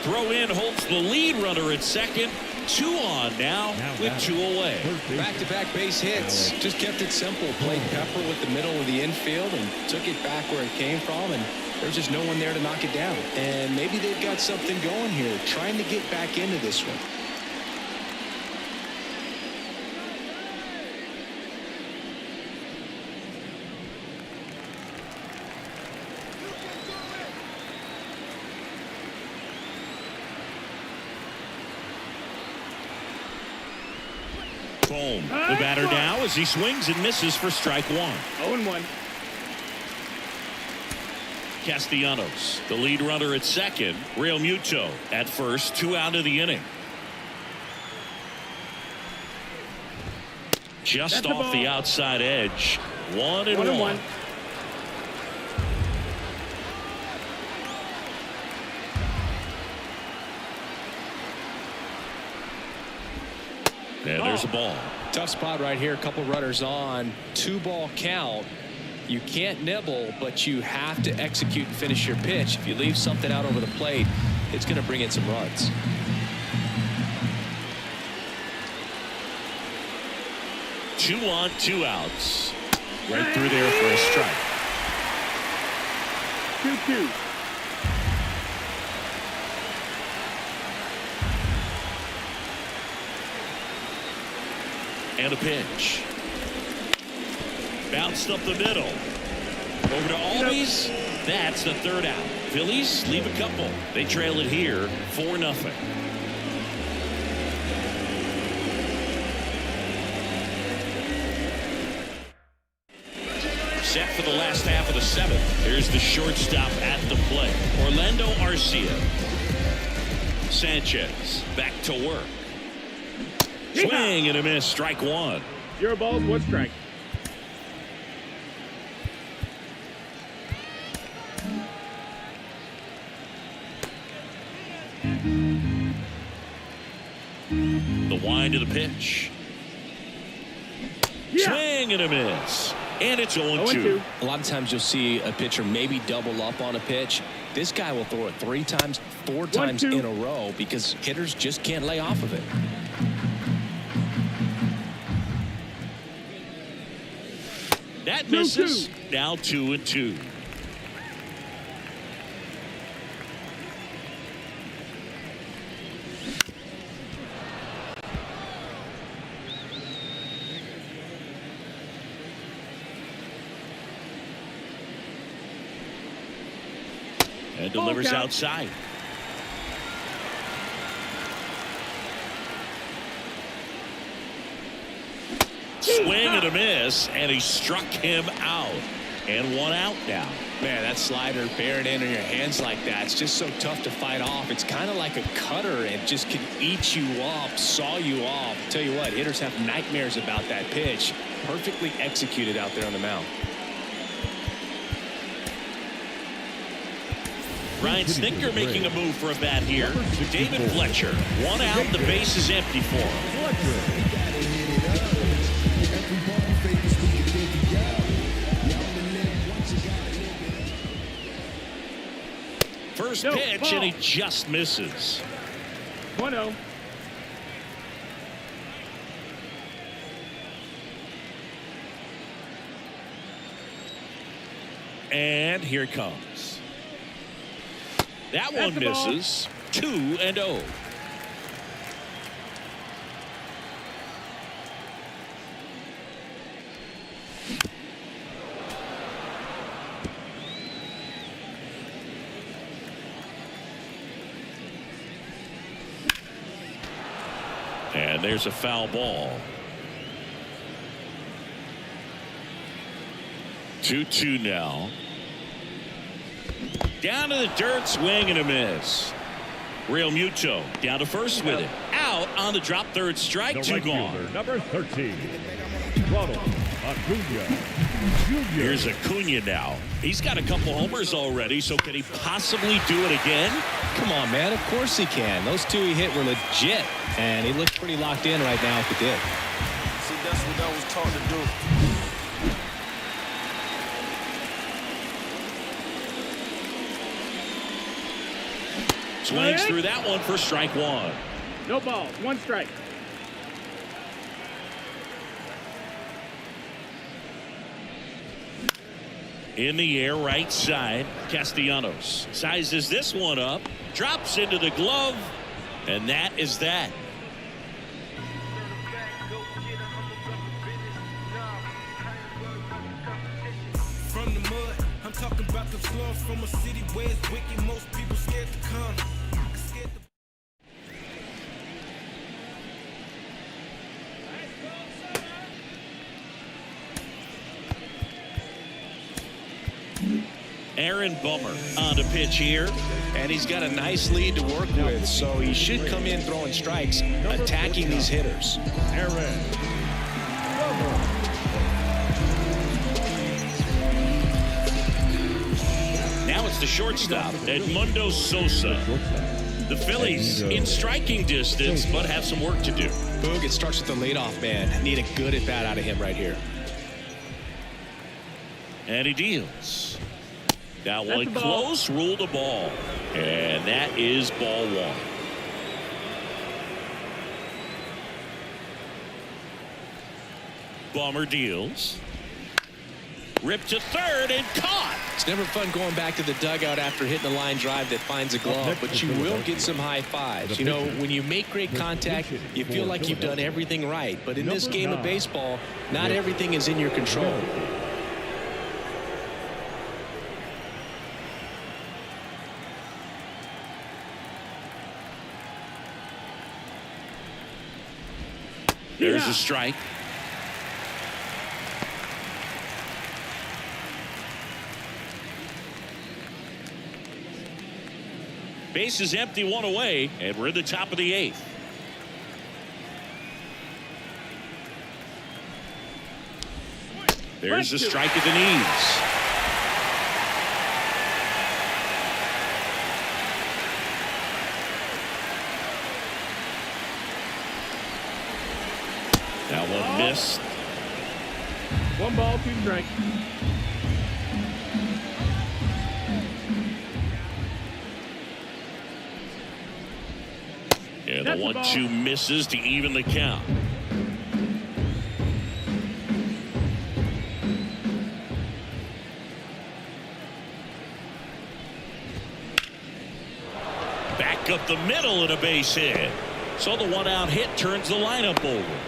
Throw in holds the lead runner at second. 2 on now with 2 away. Back-to-back base hits. Just kept it simple. Played pepper with the middle of the infield and took it back where it came from. And there's just no one there to knock it down. And maybe they've got something going here, trying to get back into this one. Boom. The batter now as he swings and misses for strike 1. 0-1. Castellanos, the lead runner at second. Real Muto at first. 2 out of the inning. Just off the outside edge. 1-1. And there's a ball. Tough spot right here. A couple runners on. 2-ball count. You can't nibble, but you have to execute and finish your pitch. If you leave something out over the plate, it's going to bring in some runs. Two on, 2 outs. Right through there for a strike. 2-2. And a pitch. Bounced up the middle. Over to Albies. That's the 3rd out. Phillies leave a couple. They trail it here 4-0. Set for the last half of the 7th. Here's the shortstop at the plate. Orlando Arcia. Sanchez back to work. Swing and a miss. Strike 1. 0 balls, 1 strike. The wind of the pitch. Swing and a miss. And it's 0-2. A lot of times you'll see a pitcher maybe double up on a pitch. This guy will throw it 3 times, 4 times in a row because hitters just can't lay off of it. That misses. Now 2-2. And delivers outside. Swing and a miss, and he struck him out. And 1 out now. Man, that slider bearing in on your hands like that, it's just so tough to fight off. It's kind of like a cutter and just can eat you up, saw you off. Tell you what, hitters have nightmares about that pitch. Perfectly executed out there on the mound. Ryan Snitker making a move for a bat here. David Fletcher. 1 out. The base is empty for him. First pitch, and he just misses. 1-0. And here it comes. That one misses. 2-0. And there's a foul ball. 2-2 now. Down to the dirt, swing and a miss. Real Muto down to first with it. Out on the drop, third strike, The 2 right gone. fielder, number 13, Ronald Acuna Jr. Here's Acuna now. He's got a couple homers already, so can he possibly do it again? Come on, man. Of course he can. Those 2 he hit were legit, and he looks pretty locked in right now if he did. See, that's what I was taught to do. Swings through that one for strike 1. No balls. 1 strike. In the air, right side. Castellanos sizes this one up, drops into the glove, and that is that. From the mud, I'm talking about the slums from a city where it's wicked. Most people scared to come. Scared to Aaron Bummer on the pitch here. And he's got a nice lead to work with, so he should come in throwing strikes, attacking these hitters. Aaron Now it's the shortstop, Edmundo Sosa. The Phillies in striking distance, but have some work to do. Boog, it starts with the leadoff man. Need a good at bat out of him right here. And he deals. That one close, ruled a ball. And that is ball 1. Bummer deals. Ripped to third and caught. It's never fun going back to the dugout after hitting a line drive that finds a glove, but you will get some high fives. You know, when you make great contact, you feel like you've done everything right. But in this game of baseball, not everything is in your control. There's a strike. Base is empty, 1 away, and we're in the top of the 8th. There's a strike at the knees. That one missed. 1 ball, 2 strikes. And the 1-2 misses to even the count. Back up the middle and a base hit. So the 1-out hit turns the lineup over.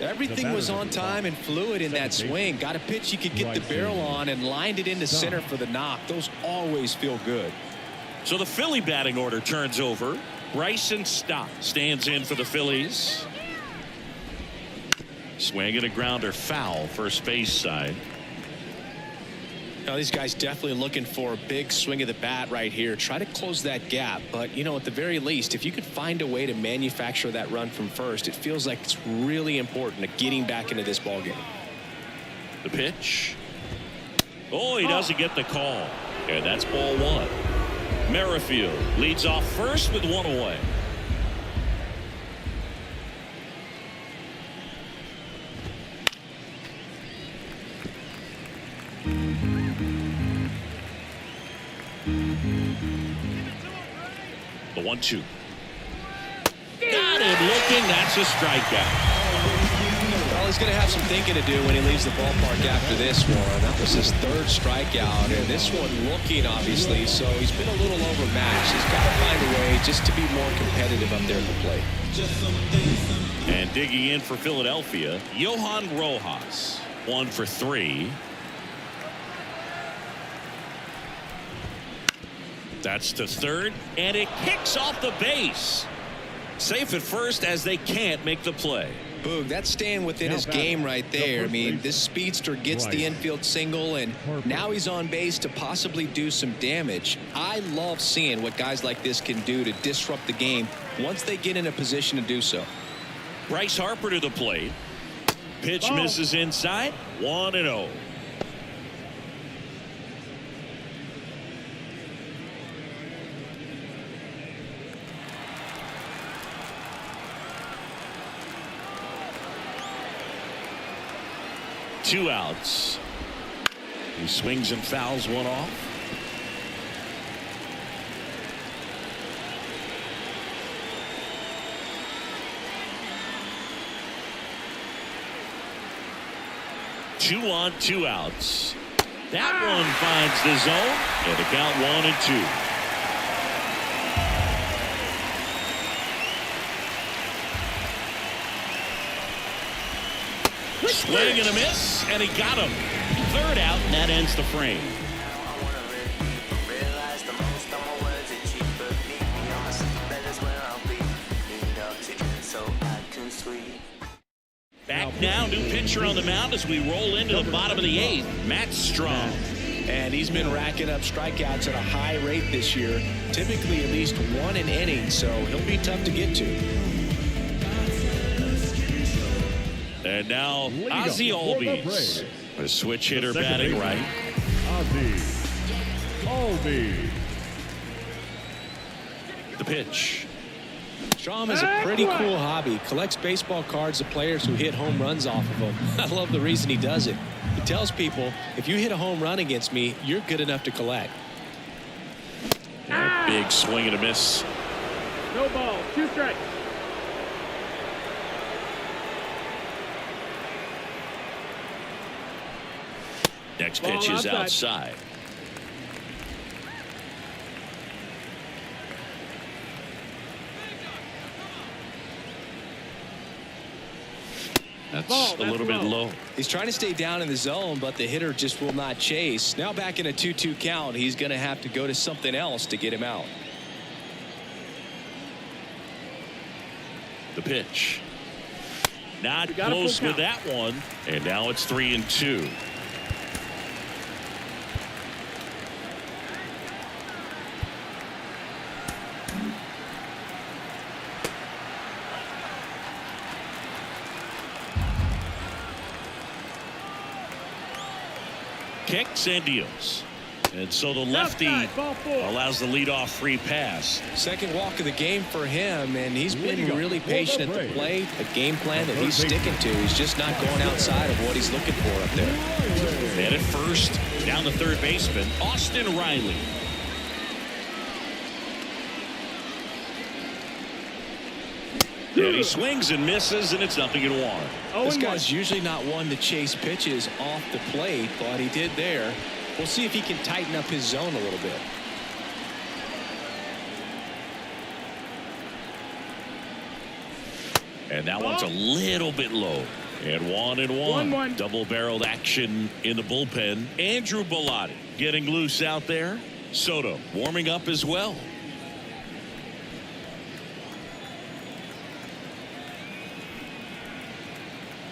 Everything was on time and fluid in that swing. Got a pitch he could get the barrel on and lined it into center for the knock. Those always feel good. So the Philly batting order turns over. Bryson Stott stands in for the Phillies. Swing and a grounder foul, first base side. Now these guys definitely looking for a big swing of the bat right here. Try to close that gap. But, you know, at the very least, if you could find a way to manufacture that run from first, it feels like it's really important to getting back into this ballgame. The pitch. Oh, he doesn't get the call. And that's ball 1. Merrifield leads off first with 1 away. The 1-2. Got him looking. That's a strikeout. Well, he's going to have some thinking to do when he leaves the ballpark after this one. That was his 3rd strikeout, and this one looking, obviously, so he's been a little overmatched. He's got to find a way just to be more competitive up there at the plate. And digging in for Philadelphia, Johan Rojas, 1 for 3. That's to third, and it kicks off the base. Safe at first as they can't make the play. Boog, that's staying within his game right there. I mean, this speedster gets the infield single, and now he's on base to possibly do some damage. I love seeing what guys like this can do to disrupt the game once they get in a position to do so. Bryce Harper to the plate. Pitch misses inside. 1-0. Two outs. He swings and fouls one off. Two on, 2 outs. That one finds the zone, and the count 1-2. Swing and a miss, and he got him. 3rd out, and that ends the frame. Back now, new pitcher on the mound as we roll into the bottom of the 8th. Matt Strong. And he's been racking up strikeouts at a high rate this year, typically at least 1 an inning, so he'll be tough to get to. And now Ozzie Albies, a switch hitter batting right. Ozzie Albies. The pitch. Strom is a pretty cool hobby. Collects baseball cards of players who hit home runs off of them. I love the reason he does it. He tells people, if you hit a home run against me, you're good enough to collect. Big swing and a miss. No ball, 2 strikes. Next pitch is outside. That's a little bit low. He's trying to stay down in the zone, but the hitter just will not chase. Now back in a 2-2 count, he's going to have to go to something else to get him out. The pitch. Not close with that one. And now it's 3-2. Kicks and deals. And so the lefty allows the leadoff free pass. Second walk of the game for him, and he's been really patient at the plate. A game plan that he's sticking to. He's just not going outside of what he's looking for up there. And at first, down the third baseman, Austin Riley. And he swings and misses, and it's 0-1. This guy's usually not one to chase pitches off the plate, but he did there. We'll see if he can tighten up his zone a little bit. And that one's a little bit low. And 1-1. Double-barreled action in the bullpen. Andrew Bellotti getting loose out there. Soto warming up as well.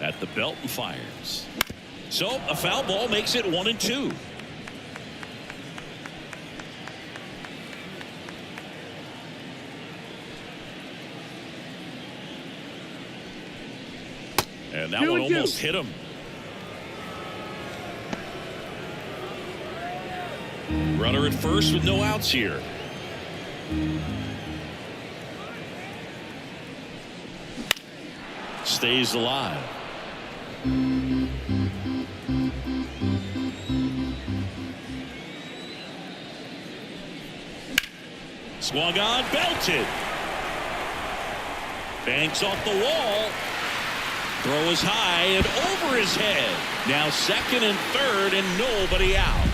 At the belt and fires. So a foul ball makes it 1-2. And that one almost hit him. Runner at first with no outs here. Stays alive. Swung on, belted. Banks off the wall. Throw is high and over his head. Now second and third and nobody out.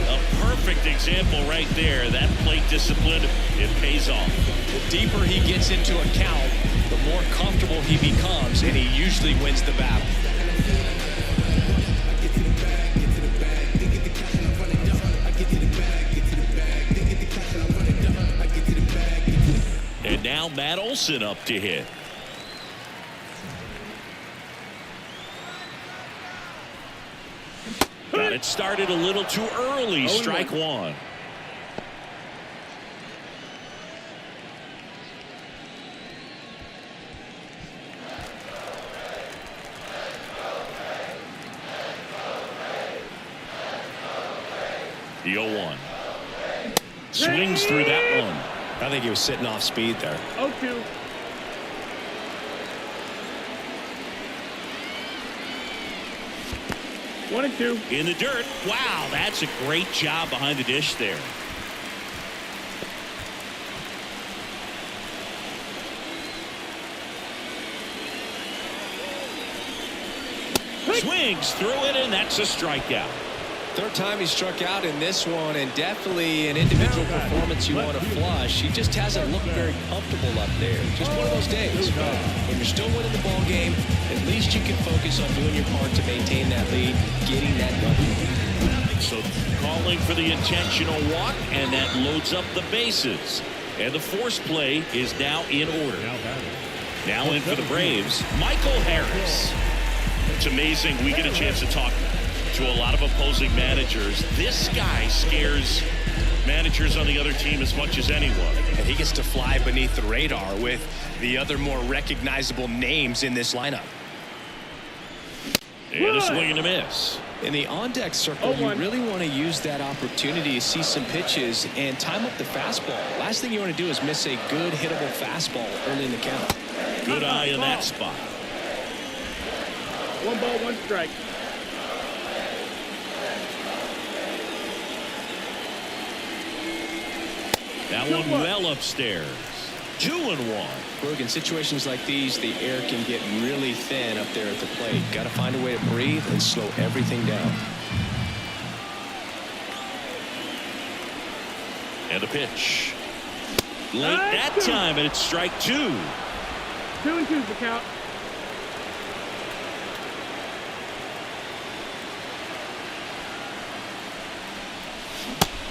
A perfect example right there. That plate discipline, it pays off. The deeper he gets into a count, the more comfortable he becomes, and he usually wins the battle. And now Matt Olson up to hit. Got it started a little too early. Strike one. The 0-1. Swings through that one. I think he was sitting off speed there. 0-2. One and two. In the dirt. Wow, that's a great job behind the dish there. Swings through it, and that's a strikeout. Third time he struck out in this one, and definitely an individual performance you want to flush. He just hasn't looked very comfortable up there. Just one of those days. When you're still winning the ball game, at least you can focus on doing your part to maintain that lead, getting that W. So calling for the intentional walk, and that loads up the bases. And the force play is now in order. Now in for the Braves, Michael Harris. It's amazing we get a chance to talk to a lot of opposing managers. This guy scares managers on the other team as much as anyone. And he gets to fly beneath the radar with the other more recognizable names in this lineup. And a swing and a miss. In the on-deck circle, you really want to use that opportunity to see some pitches and time up the fastball. Last thing you want to do is miss a good hittable fastball early in the count. Good eye in that spot. 1 ball, 1 strike. That one well upstairs. 2-1. Look, in situations like these, the air can get really thin up there at the plate. Got to find a way to breathe and slow everything down. And a pitch. Late that time, and it's strike 2. 2-2's the count.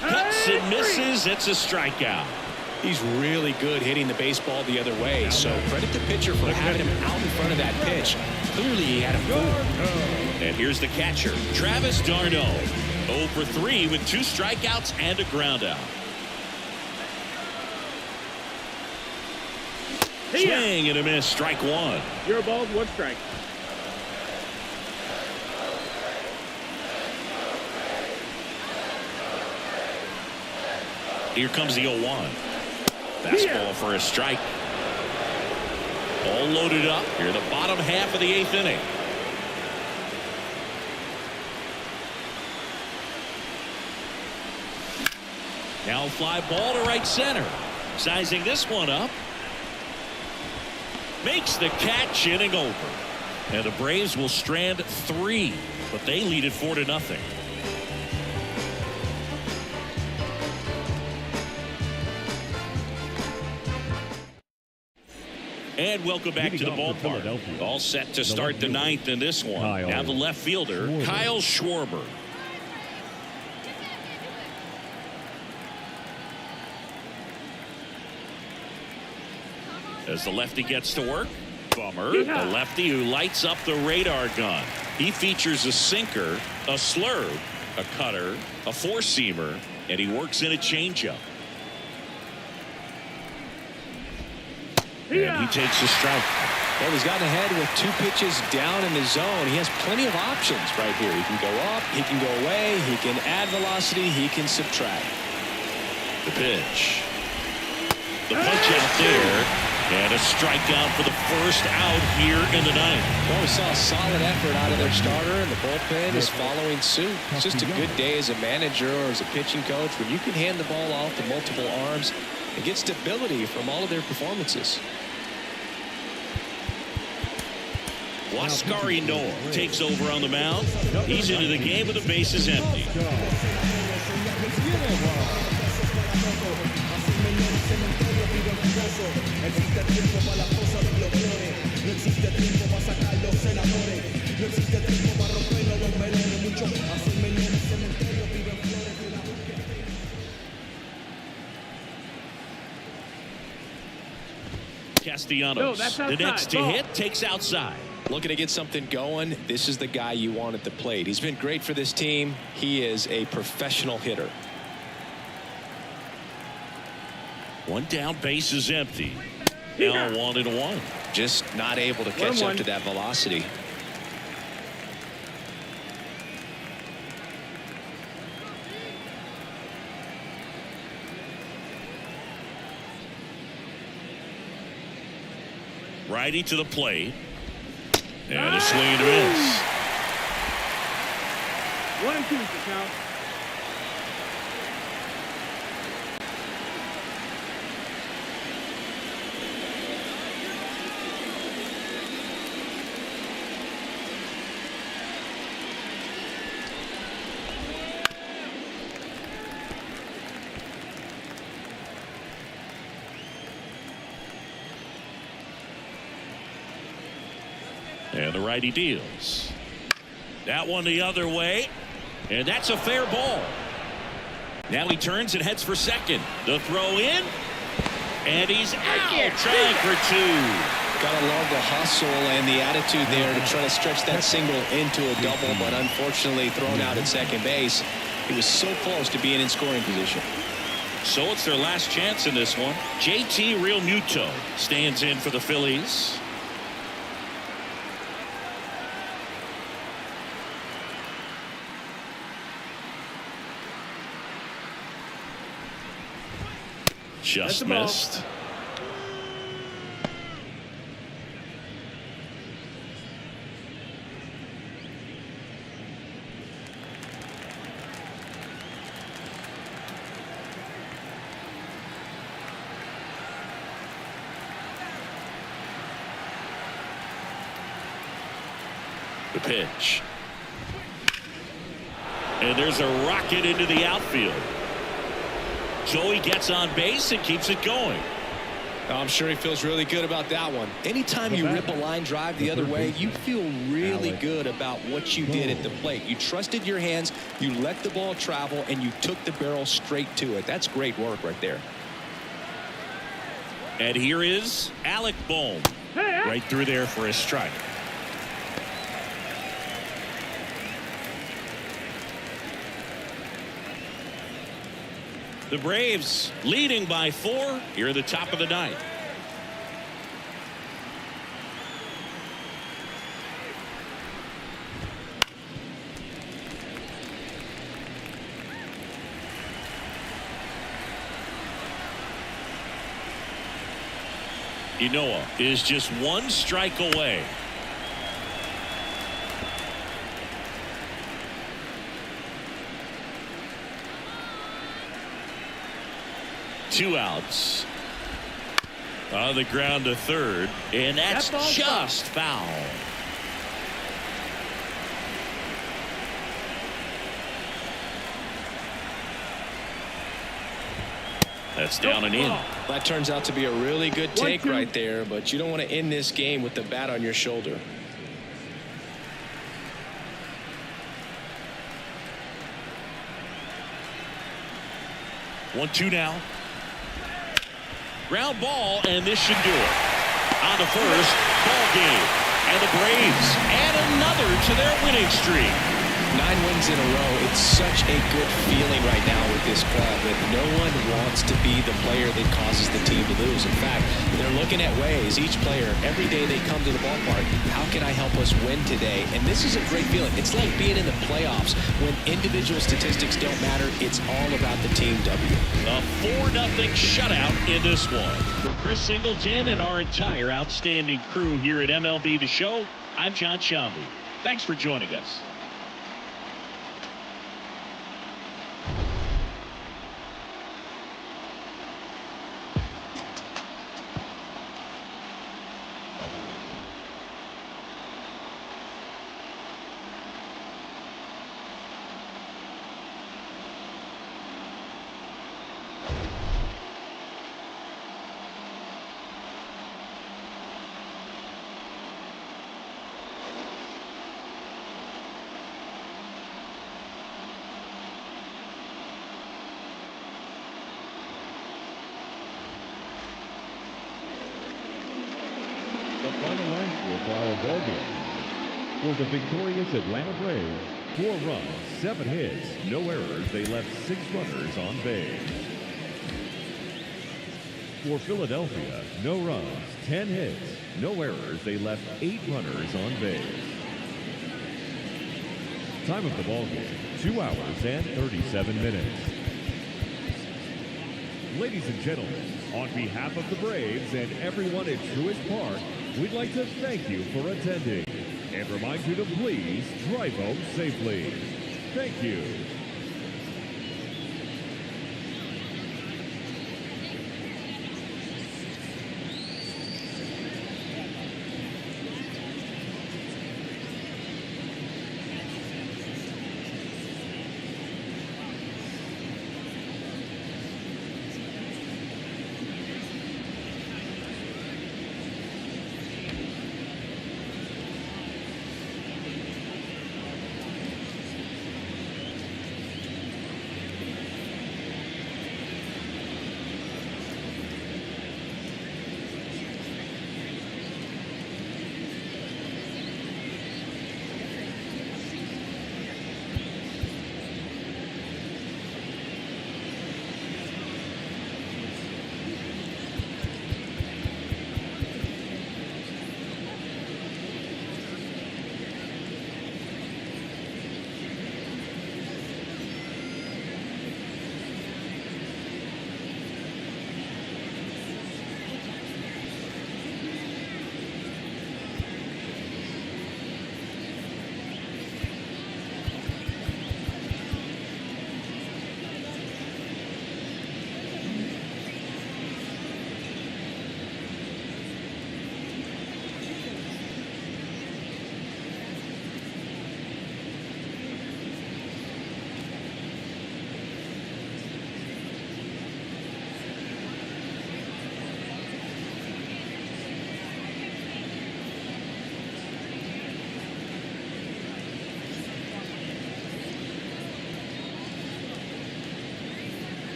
Cuts and misses. It's a strikeout. He's really good hitting the baseball the other way, so credit the pitcher for having him out in front of that pitch. Clearly he had him fooled. And here's the catcher, Travis d'Arnaud. 0 for 3 with 2 strikeouts and a groundout. Swing and a miss. Strike 1. 0 balls, 1 strike. Here comes the 0-1. Fastball for a strike. All loaded up here in the bottom half of the 8th inning. Now fly ball to right center. Sizing this one up. Makes the catch, inning over. And the Braves will strand 3, but they lead it 4-0. And welcome back to the ballpark. All set to start the 9th in this one. Now the left fielder, Kyle Schwarber. As the lefty gets to work. Bummer. The lefty who lights up the radar gun. He features a sinker, a slurve, a cutter, a four-seamer, and he works in a changeup. And he takes a strike. Well, he's gotten ahead with 2 pitches down in the zone. He has plenty of options right here. He can go up, he can go away, he can add velocity, he can subtract. The pitch. The punch out there. And a strikeout for the first out here in the 9th. Well, we saw a solid effort out of their starter, and the bullpen is following suit. It's just a good day as a manager or as a pitching coach when you can hand the ball off to multiple arms and get stability from all of their performances. Huascar Ynoa takes over on the mound. He's into the game with the bases empty. Castellanos, the next to hit, takes outside. Looking to get something going. This is the guy you want at the plate. He's been great for this team. He is a professional hitter. One down, base is empty. Now 1-1. Just not able to catch up to that velocity. Righty to the plate. And a swing and a miss. 1-2 is the count. And the righty deals. That one the other way. And that's a fair ball. Now he turns and heads for second. The throw in. And he's out. Trying for 2. Gotta love the hustle and the attitude there to try to stretch that single into a double, but unfortunately thrown out at second base. He was so close to being in scoring position. So it's their last chance in this one. JT Realmuto stands in for the Phillies. Just missed. The pitch. And there's a rocket into the outfield. Joey gets on base and keeps it going. I'm sure he feels really good about that one. Anytime you rip a line drive the other way, you feel really good about what you did at the plate. You trusted your hands, you let the ball travel, and you took the barrel straight to it. That's great work right there. And here is Alec Bohm. Right through there for a strike. The Braves leading by 4 here at the top of the 9th. Inoa is just one strike away. Two outs. On the ground to third, and that's just foul. That's down and in. That turns out to be a really good take right there, but you don't want to end this game with the bat on your shoulder. 1-2 now. Ground ball, and this should do it. On to first, ball game. And the Braves add another to their winning streak. 9 wins in a row. It's such a good feeling right now with this club that no one wants to be the player that causes the team to lose. In fact, they're looking at ways, each player, every day they come to the ballpark, how can I help us win today? And this is a great feeling. It's like being in the playoffs. When individual statistics don't matter, it's all about the team W. A 4-0 shutout in this one. For Chris Singleton and our entire outstanding crew here at MLB The Show, I'm John Shambu. Thanks for joining us. The final line for our ball game. For the victorious Atlanta Braves, 4 runs, 7 hits, no errors. They left 6 runners on base. For Philadelphia, no runs, 10 hits, no errors. They left 8 runners on base. Time of the ball game, 2 hours and 37 minutes. Ladies and gentlemen, on behalf of the Braves and everyone at Truist Park, we'd like to thank you for attending and remind you to please drive home safely. Thank you.